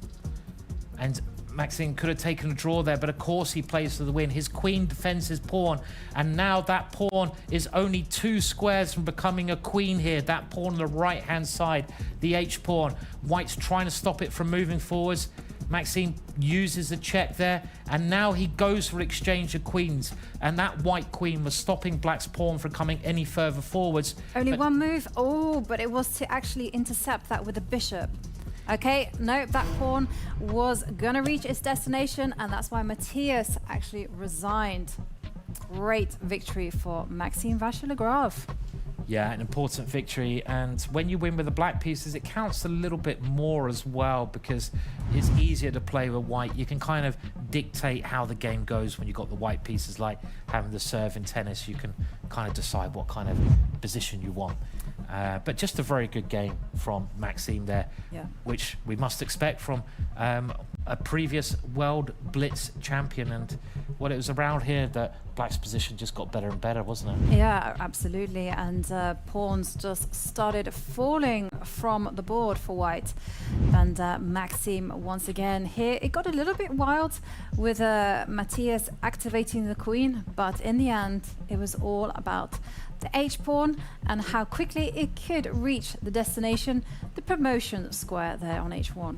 And Maxime could have taken a draw there, but of course he plays for the win. His queen defends his pawn, and now that pawn is only 2 squares from becoming a queen here. That pawn on the right-hand side, the H pawn. White's trying to stop it from moving forwards. Maxime uses a check there, and now he goes for exchange of queens, and that white queen was stopping black's pawn from coming any further forwards. Only 1 move. Oh, but it was to actually intercept that with the bishop. Okay, no, that pawn was gonna reach its destination, and that's why Matthias actually resigned. Great victory for Maxime Vachier-Lagrave. Yeah, an important victory, and when you win with the black pieces, it counts a little bit more as well, because it's easier to play with white. You can kind of dictate how the game goes when you've got the white pieces, like having the serve in tennis. You can kind of decide what kind of position you want. But just a very good game from Maxime there, Yeah. which we must expect from a previous World Blitz champion. And well, it was around here that black's position just got better and better, wasn't it? Yeah, absolutely. And pawns just started falling from the board for white. And Maxime, once again, here it got a little bit wild with Matthias activating the queen. But in the end, it was all about the H pawn and how quickly it could reach the destination, the promotion square there on H1.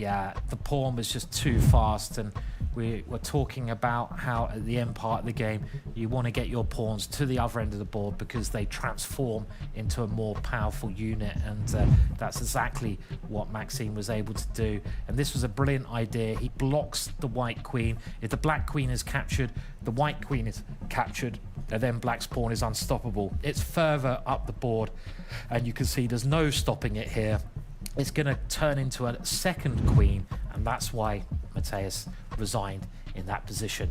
Yeah, the pawn was just too fast, and we were talking about how at the end part of the game you want to get your pawns to the other end of the board because they transform into a more powerful unit, and that's exactly what Maxime was able to do. And this was a brilliant idea. He blocks the white queen. If the black queen is captured, the white queen is captured, and then black's pawn is unstoppable. It's further up the board, and you can see there's no stopping it here. It's going to turn into a second queen, and that's why Matthias resigned in that position.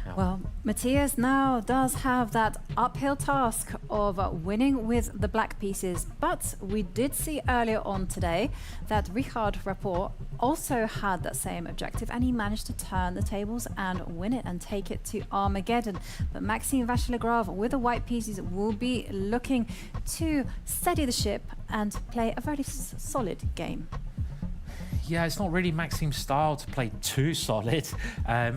Now, Well, Matthias now does have that uphill task of winning with the black pieces, but we did see earlier on today that Richard Rapport also had that same objective, and he managed to turn the tables and win it and take it to Armageddon. But Maxime Vachier-Lagrave with the white pieces will be looking to steady the ship and play a very solid game. yeah, it's not really Maxime's style to play too solid.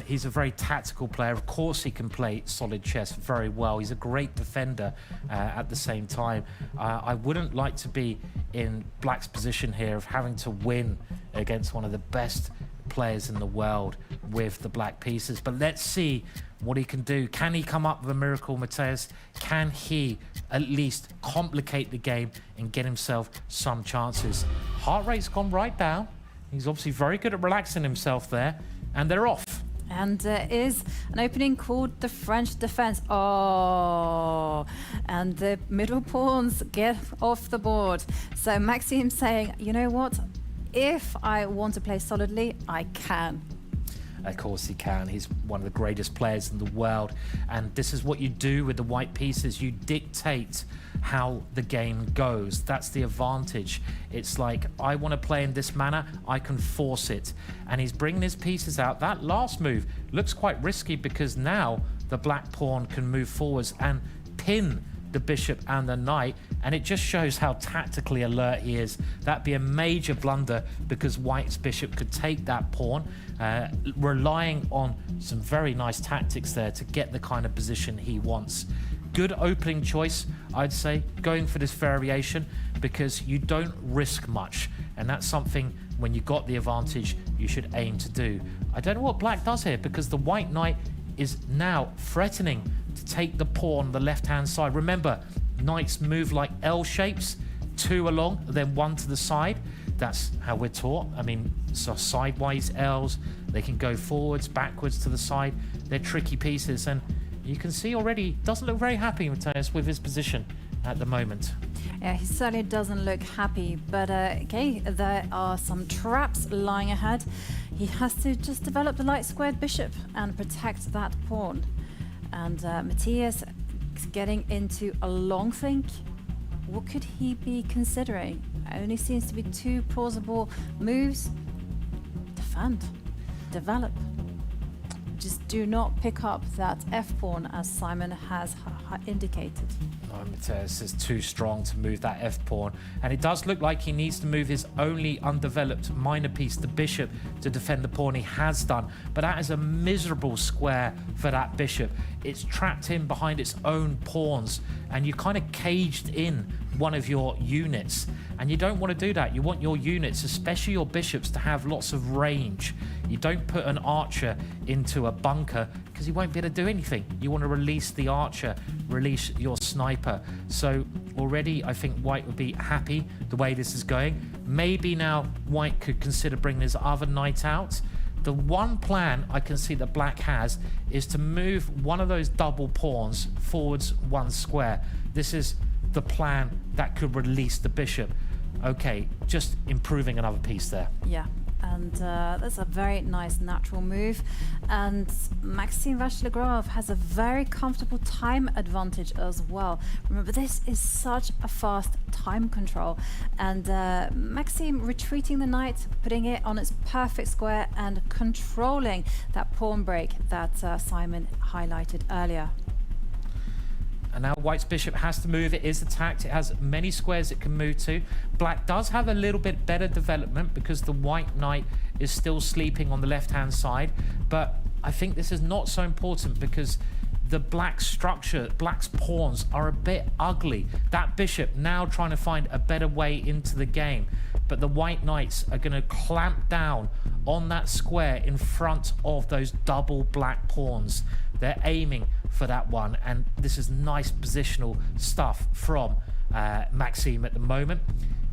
He's a very tactical player. Of course, he can play solid chess very well. He's a great defender at the same time. I wouldn't like to be in black's position here of having to win against one of the best players in the world with the black pieces. But let's see what he can do. Can he come up with a miracle, Matthias? Can he at least complicate the game and get himself some chances? Heart rate's gone right down. He's obviously very good at relaxing himself there, and they're off. And there is an opening called the French defense. Oh, and the middle pawns get off the board. So Maxime saying, you know what? If I want to play solidly, I can. Of course he can. He's one of the greatest players in the world. And this is what you do with the white pieces. You dictate how the game goes. That's the advantage. It's like, I want to play in this manner, I can force it. And he's bringing his pieces out. That last move looks quite risky because now the black pawn can move forwards and pin the bishop and the knight, and it just shows how tactically alert he is. That'd be a major blunder because white's bishop could take that pawn, relying on some very nice tactics there to get the kind of position he wants. Good opening choice, I'd say, going for this variation because you don't risk much, and that's something when you got the advantage you should aim to do. I don't know what black does here because the white knight is now threatening to take the pawn on the left-hand side. Remember, knights move like L shapes, two along, then one to the side. That's how we're taught. I mean, so sideways L's, they can go forwards, backwards to the side. They're tricky pieces, and you can see already, doesn't look very happy, Matthias, with his position at the moment. Yeah, he certainly doesn't look happy, but okay, there are some traps lying ahead. He has to just develop the light squared bishop and protect that pawn. And Matthias is getting into a long think. What could he be considering? Only seems to be two plausible moves. Defend, develop. Just do not pick up that f-pawn as Simon has indicated. No, Matthias is too strong to move that f-pawn, and it does look like he needs to move his only undeveloped minor piece, the bishop, to defend the pawn. He has done, but that is a miserable square for that bishop. It's trapped in behind its own pawns, and you kind of caged in one of your units, and you don't want to do that. You want your units, especially your bishops, to have lots of range. You don't put an archer into a bunker because he won't be able to do anything. You want to release the archer, release your sniper. So already I think white would be happy the way this is going. Maybe now white could consider bringing his other knight out. The one plan I can see that black has is to move one of those double pawns forwards one square. This is the plan that could release the bishop. Okay, just improving another piece there. Yeah, and that's a very nice natural move. And Maxime Vachier-Lagrave has a very comfortable time advantage as well. Remember, this is such a fast time control. And Maxime retreating the knight, putting it on its perfect square and controlling that pawn break that Simon highlighted earlier. And now white's bishop has to move. It is attacked. It has many squares it can move to. Black does have a little bit better development because the white knight is still sleeping on the left-hand side. But I think this is not so important because the black structure, black's pawns are a bit ugly. That bishop now trying to find a better way into the game. but the white knights are going to clamp down on that square in front of those double black pawns. They're aiming for that one, and this is nice positional stuff from Maxime at the moment.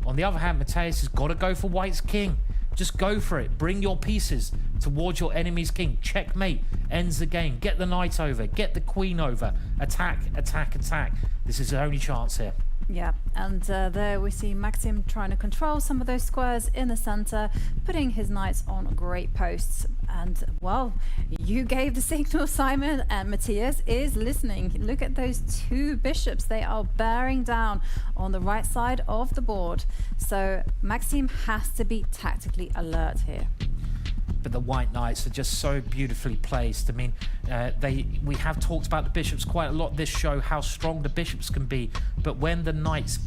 On the other hand, Matthias has got to go for white's king. Just go for it. Bring your pieces towards your enemy's king. Checkmate ends the game. Get the knight over. Get the queen over. Attack, attack, attack. This is the only chance here. Yeah, and there we see Maxime trying to control some of those squares in the center, putting his knights on great posts. And, well, you gave the signal, Simon, and Matthias is listening. Look at those two bishops. They are bearing down on the right side of the board. So Maxime has to be tactically alert here. But the white knights are just so beautifully placed. I mean, we have talked about the bishops quite a lot this show, how strong the bishops can be. But when the knights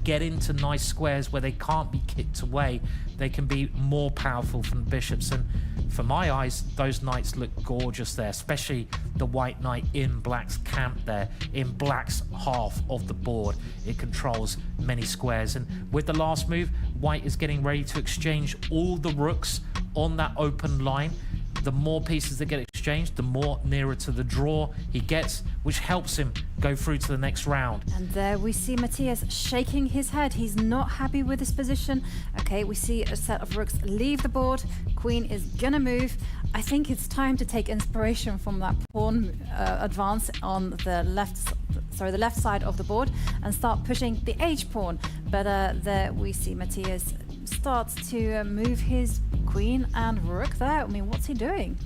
get into nice squares where they can't be kicked away, they can be more powerful from the bishops. And for my eyes, those knights look gorgeous there, especially the white knight in black's camp there, in black's half of the board. It controls many squares. And with the last move, white is getting ready to exchange all the rooks on that open line. The more pieces that get exchanged, the more nearer to the draw he gets, which helps him go through to the next round. And there we see Matthias shaking his head. He's not happy with his position. Okay, we see a set of rooks leave the board. Queen is gonna move. I think it's time to take inspiration from that pawn advance on the left side of the board and start pushing the H pawn. But there we see Matthias starts to move his queen and rook there. I mean, what's he doing?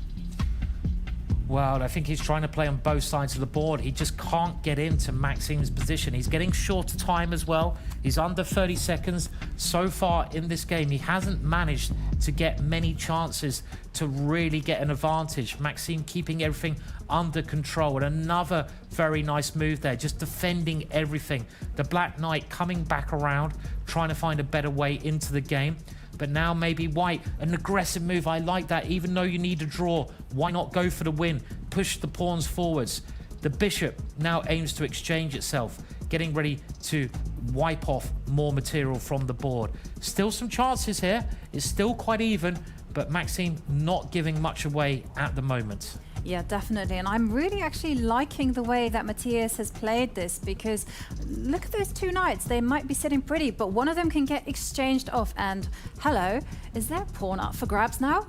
Well, I think he's trying to play on both sides of the board. He just can't get into Maxime's position. He's getting shorter time as well. He's under 30 seconds. So far in this game, he hasn't managed to get many chances to really get an advantage. Maxime keeping everything under control. And another very nice move there, just defending everything. The black knight coming back around, trying to find a better way into the game. But now maybe white, an aggressive move. I like that. Even though you need a draw, why not go for the win? Push the pawns forwards. The bishop now aims to exchange itself, getting ready to wipe off more material from the board. Still some chances here. It's still quite even, but Maxime not giving much away at the moment. Yeah, definitely. And I'm really actually liking the way that Matthias has played this, because look at those two knights. They might be sitting pretty, but one of them can get exchanged off. And hello, is there a pawn up for grabs now?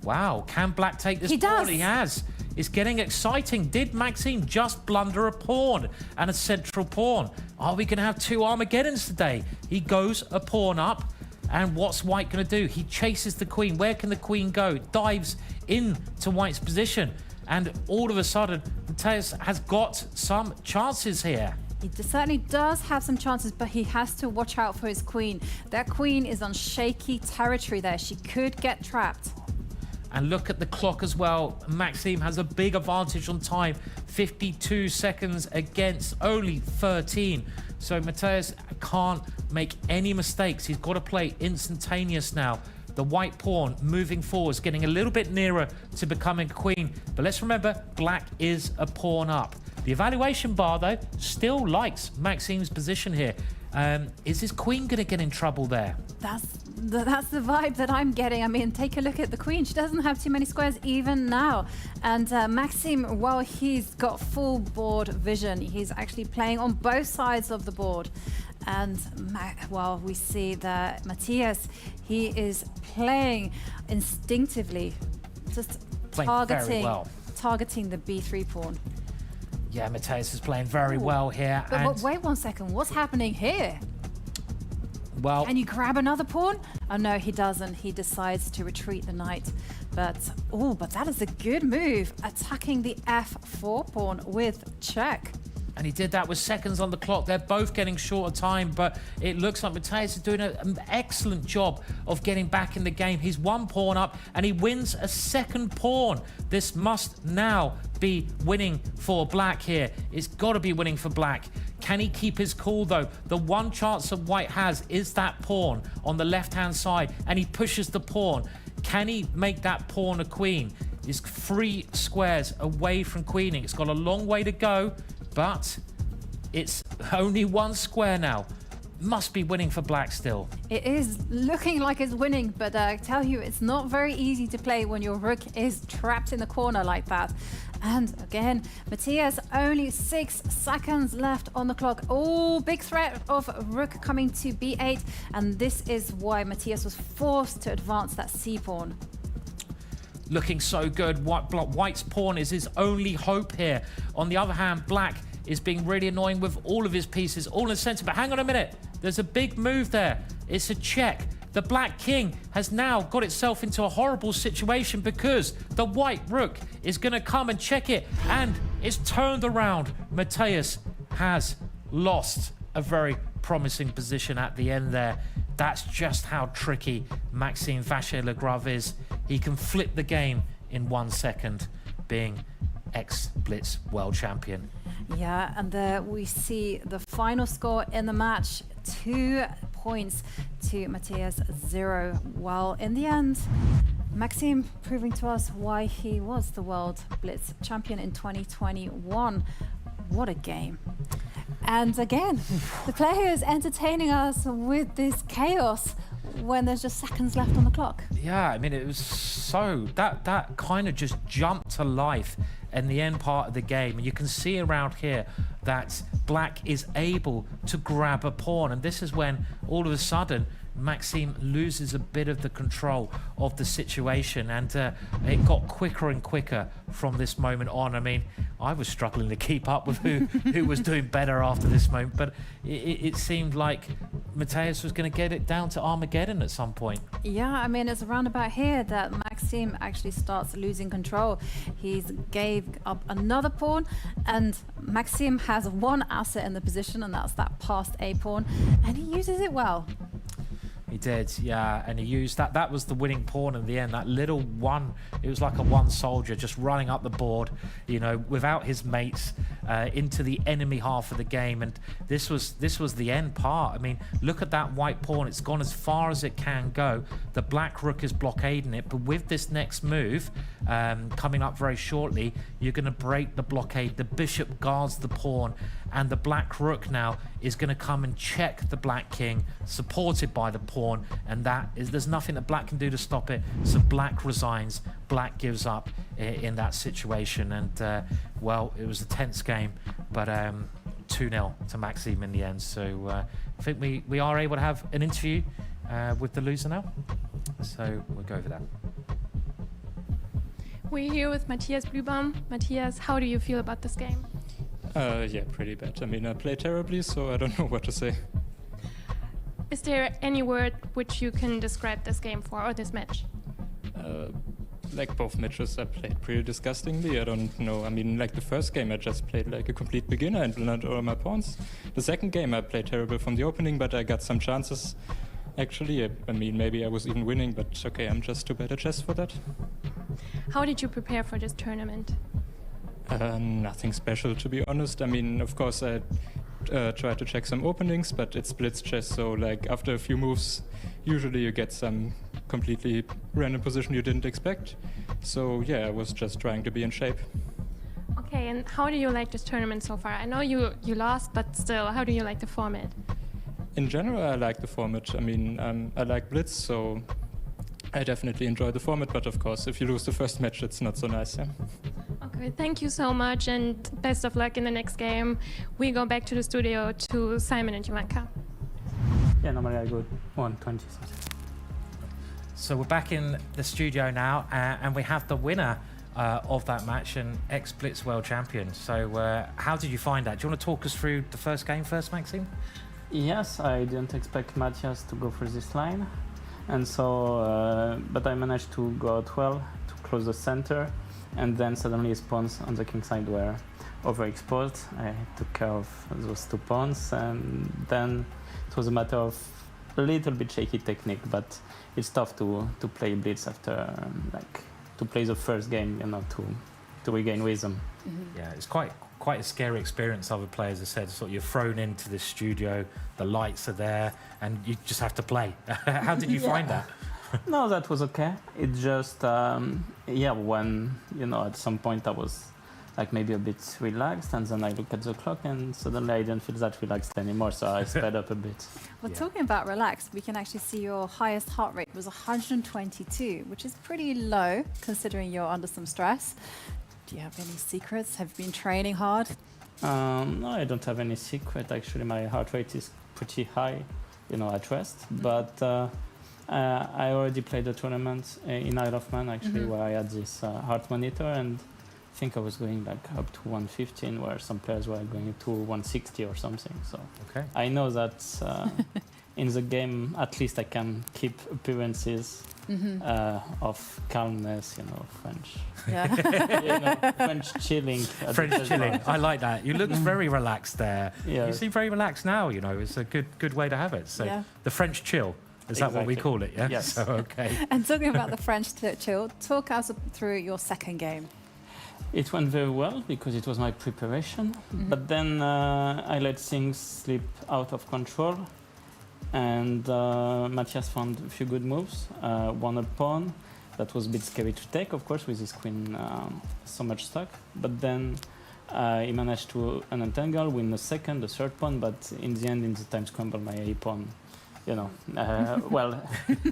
Wow, can black take this He pawn? does. He has. It's getting exciting. Did Maxime just blunder a pawn and a central pawn? Are we going to have two Armageddons today? He goes a pawn up. And what's white going to do? He chases the queen. Where can the queen go? Dives into white's position. And all of a sudden, Matthias has got some chances here. He certainly does have some chances, but he has to watch out for his queen. That queen is on shaky territory there. She could get trapped. And look at the clock as well. Maxime has a big advantage on time. 52 seconds against only 13. So Matthias can't make any mistakes. He's got to play instantaneous now. The white pawn moving forwards, getting a little bit nearer to becoming queen. But let's remember, black is a pawn up. The evaluation bar, though, still likes Maxime's position here. Is his queen going to get in trouble there? That's the vibe that I'm getting. I mean, take a look at the queen. She doesn't have too many squares even now. And Maxime, well, he's got full board vision. He's actually playing on both sides of the board. And, well, we see that Matthias, he is playing instinctively, just targeting the b3 pawn. Yeah, Matthias is playing very well here. But wait one second. What's happening here? Well, can you grab another pawn? Oh, no, he doesn't. He decides to retreat the knight. But that is a good move. Attacking the f4 pawn with check. And he did that with seconds on the clock. They're both getting shorter time, but it looks like Matthias is doing an excellent job of getting back in the game. He's one pawn up, and he wins a second pawn. This must now be winning for black here. It's got to be winning for black. Can he keep his cool, though? The one chance that white has is that pawn on the left-hand side, and he pushes the pawn. Can he make that pawn a queen? He's 3 squares away from queening. It's got a long way to go, but it's only 1 square now. must be winning for black still. It is looking like it's winning, but I tell you, it's not very easy to play when your rook is trapped in the corner like that. And again, Matthias, only 6 seconds left on the clock. Oh, big threat of rook coming to b8, and this is why Matthias was forced to advance that c-pawn. Looking so good. White's pawn is his only hope here. On the other hand, black is being really annoying with all of his pieces, all in the center. But hang on a minute. There's a big move there. It's a check. The black king has now got itself into a horrible situation because the white rook is going to come and check it. And it's turned around. Matthias has lost a very promising position at the end there. That's just how tricky Maxime Vachier-Lagrave is. He can flip the game in 1 second, being ex-Blitz world champion. Yeah, and there we see the final score in the match. 2 points to Matthias, 0. Well, in the end, Maxime proving to us why he was the world Blitz champion in 2021. What a game. And again, the player is entertaining us with this chaos when there's just seconds left on the clock. Yeah, I mean, it was so... That kind of just jumped to life in the end part of the game. And you can see around here that black is able to grab a pawn. And this is when, all of a sudden, Maxime loses a bit of the control of the situation, and it got quicker and quicker from this moment on. I mean, I was struggling to keep up with who was doing better after this moment, but it seemed like Matthias was going to get it down to Armageddon at some point. Yeah, I mean, it's around about here that Maxime actually starts losing control. He's gave up another pawn, and Maxime has one asset in the position, and that's that passed A pawn, and he uses it well. He did, yeah, and he used that. That was the winning pawn in the end. That little one, it was like a one soldier just running up the board, you know, without his mates, into the enemy half of the game. And this was the end part. I mean, look at that white pawn. It's gone as far as it can go. The black rook is blockading it, but with this next move coming up very shortly, you're going to break the blockade. The bishop guards the pawn, and the black rook now is going to come and check the black king, supported by the pawn, and there's nothing that black can do to stop it. So black resigns, black gives up in that situation, and well, it was a tense game, but 2-0 to Maxime in the end. So I think we are able to have an interview with the loser now, so we'll go over that. We're here with Matthias Bluebaum. Matthias, how do you feel about this game? Yeah, pretty bad. I mean, I play terribly, so I don't know what to say. Is there any word which you can describe this game for, or this match? Like both matches, I played pretty disgustingly. I don't know. I mean, like the first game, I just played like a complete beginner and learned all my pawns. The second game, I played terrible from the opening, but I got some chances. Actually, I mean, maybe I was even winning, but okay, I'm just too bad at chess for that. How did you prepare for this tournament? Nothing special, to be honest. I mean, of course, I try to check some openings, but it's blitz chess, so like after a few moves, usually you get some completely random position you didn't expect. So yeah, I was just trying to be in shape. Okay, and how do you like this tournament so far? I know you lost, but still, how do you like the format? In general, I like the format. I mean, I like blitz, so I definitely enjoy the format, but of course, if you lose the first match, it's not so nice, yeah. Okay, thank you so much, and best of luck in the next game. We go back to the studio to Simon and Jovanka. Yeah, normally I go 120. So we're back in the studio now, and we have the winner of that match, and ex-Blitz world champion. So how did you find that? Do you want to talk us through the first game first, Maxime? Yes, I didn't expect Matthias to go for this line, and so but I managed to go out well to close the center, and then suddenly his pawns on the king side were overexposed. I took care of those 2 pawns, and then it was a matter of a little bit shaky technique, but it's tough to play blitz after to play the first game, you know, to regain rhythm. Mm-hmm. Yeah, it's quite a scary experience. Other players have said, sort of, you're thrown into this studio, the lights are there, and you just have to play. How did you find that? No, that was okay. It just, when, you know, at some point I was like maybe a bit relaxed, and then I look at the clock and suddenly I didn't feel that relaxed anymore, so I sped up a bit. Well, Yeah. talking about relaxed, we can actually see your highest heart rate was 122, which is pretty low considering you're under some stress. Do you have any secrets? Have you been training hard? No, I don't have any secret. Actually, my heart rate is pretty high, at rest. But I already played a tournament in Isle of Man, actually, where I had this heart monitor, and I think I was going like up to 115, where some players were going to 160 or something. So Okay. I know that in the game, at least I can keep appearances of calmness, French. Yeah. French chilling. French chilling. I like that. You look very relaxed there. Yeah. You seem very relaxed now. It's a good way to have it. So Yeah. the French chill. Is that what we Exactly. call it? Yeah. Yes. So, okay. And talking about the French chill, talk us through your second game. It went very well because it was my preparation, but then I let things slip out of control, and Matthias found a few good moves, won a pawn. That was a bit scary to take, of course, with his queen so much stuck, but then he managed to unentangle, win the second, the third pawn, but in the end, in the time scramble, my a pawn. Well,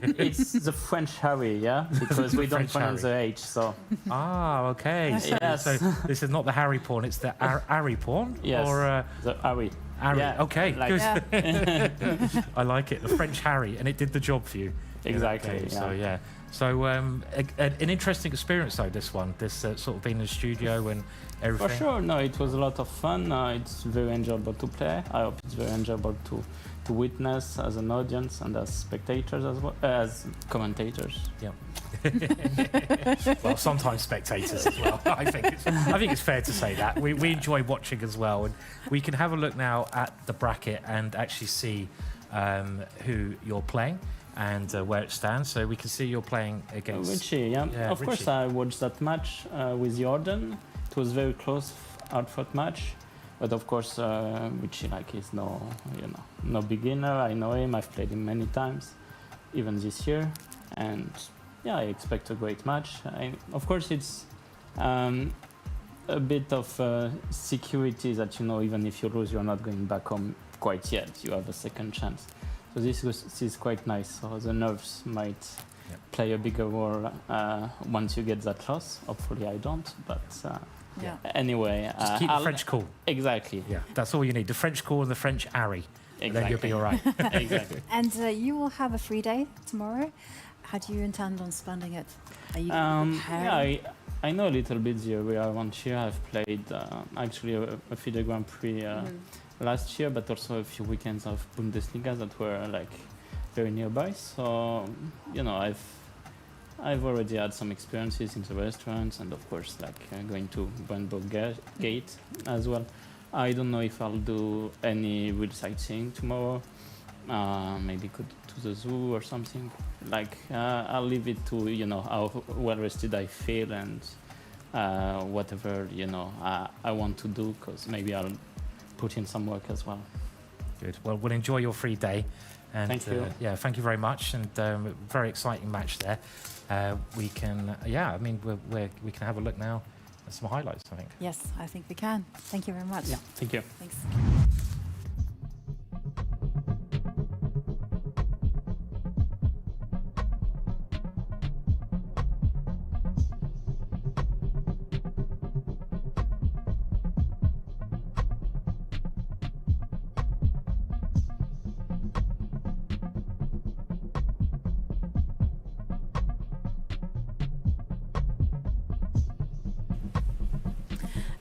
it's the French Harry, yeah, because we don't French pronounce the Harry. H. So Okay. So, Yes. so this is not the Harry pawn. It's the Harry pawn. yes, Or the Harry. Harry. Yeah, Okay. like- Good. Yeah. I like it. The French Harry, and it did the job for you. in that Exactly, game. yeah. So yeah. So an interesting experience though. This one. This sort of being in the studio and everything. For sure, no, it was a lot of fun. It's very enjoyable to play. I hope it's very enjoyable to witness as an audience and as spectators as well as commentators. Yeah. Well, sometimes spectators as well. I think it's fair to say that we enjoy watching as well, and we can have a look now at the bracket and actually see who you're playing and where it stands. So we can see you're playing against. Richie, yeah. Yeah, Of course, Richie. I watched that match with Jorden. It was very close, hard-fought match. But of course, Richie is no beginner. I know him. I've played him many times, even this year. And yeah, I expect a great match. Of course, it's a bit of security that even if you lose, you're not going back home quite yet. You have a second chance. So this is quite nice. So the nerves might play a bigger role once you get that loss. Hopefully, I don't. But Yeah. anyway, Just keep the French cool. Exactly. Yeah, that's all you need. The French cool and the French Harry. And then you'll be all right. Exactly. And you will have a free day tomorrow. How do you intend on spending it? Are you Yeah, I know a little bit the area around here. I've played actually a FIDE Grand Prix last year, but also a few weekends of Bundesliga that were very nearby. So I've already had some experiences in the restaurants, and of course going to Brandenburg Gate as well. I don't know if I'll do any real sightseeing tomorrow. Maybe go to the zoo or something. I'll leave it to how well rested I feel and whatever I want to do, because maybe I'll put in some work as well. Good. Well, we'll enjoy your free day. And, Thank you. Yeah, thank you very much. And very exciting match there. We can, we can have a look now at some highlights, I think. Yes, I think we can. Thank you very much. Yeah, thank you. Thanks.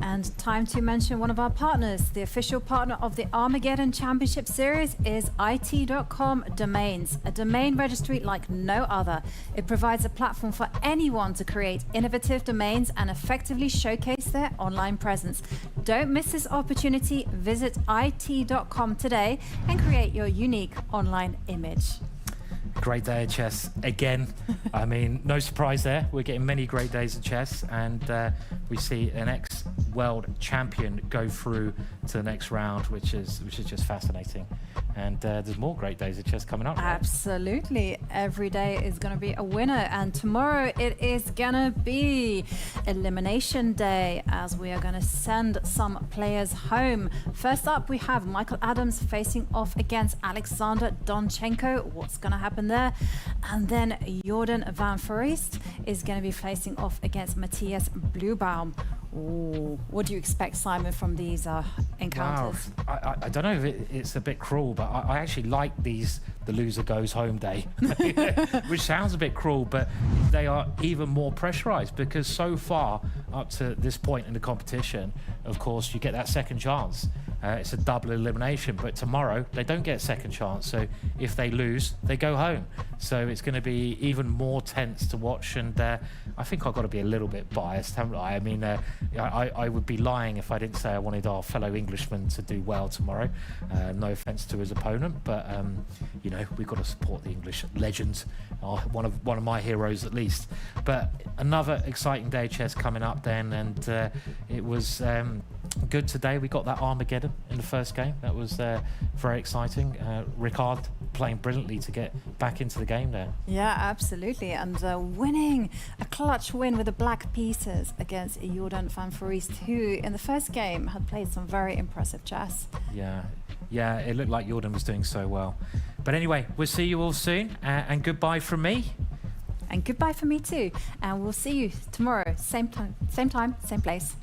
And time to mention one of our partners. The official partner of the Armageddon Championship Series is IT.com Domains, a domain registry like no other. It provides a platform for anyone to create innovative domains and effectively showcase their online presence. Don't miss this opportunity. Visit IT.com today and create your unique online image. Great day of chess again. I mean, no surprise there. We're getting many great days of chess, and we see an ex-world champion go through to the next round, which is just fascinating. And there's more great days of chess coming up. Right? Absolutely. Every day is going to be a winner. And tomorrow it is going to be elimination day, as we are going to send some players home. First up, we have Michael Adams facing off against Alexander Donchenko. What's going to happen there? And then Jorden Van Foreest is going to be facing off against Matthias Bluebaum. Ooh, what do you expect, Simon, from these encounters? Wow. I don't know if it's a bit cruel, but I actually like the loser goes home day, which sounds a bit cruel, but they are even more pressurized because so far up to this point in the competition, of course, you get that second chance. It's a double elimination, but tomorrow they don't get a second chance. So if they lose, they go home. So it's going to be even more tense to watch. And I think I've got to be a little bit biased, haven't I? I mean, I would be lying if I didn't say I wanted our fellow Englishman to do well tomorrow. No offense to his opponent, but you know, we've got to support the English legend, one of my heroes at least. But another exciting day of chess coming up then, and it was good today. We got that Armageddon in the first game. That was very exciting. Ricard playing brilliantly to get back into the game there. Yeah, absolutely. And winning a clutch win with the black pieces against Jorden Van Foreest, who in the first game had played some very impressive chess. Yeah, it looked like Jorden was doing so well. But anyway, we'll see you all soon, and goodbye from me. And goodbye from me too. And we'll see you tomorrow, same time, same place.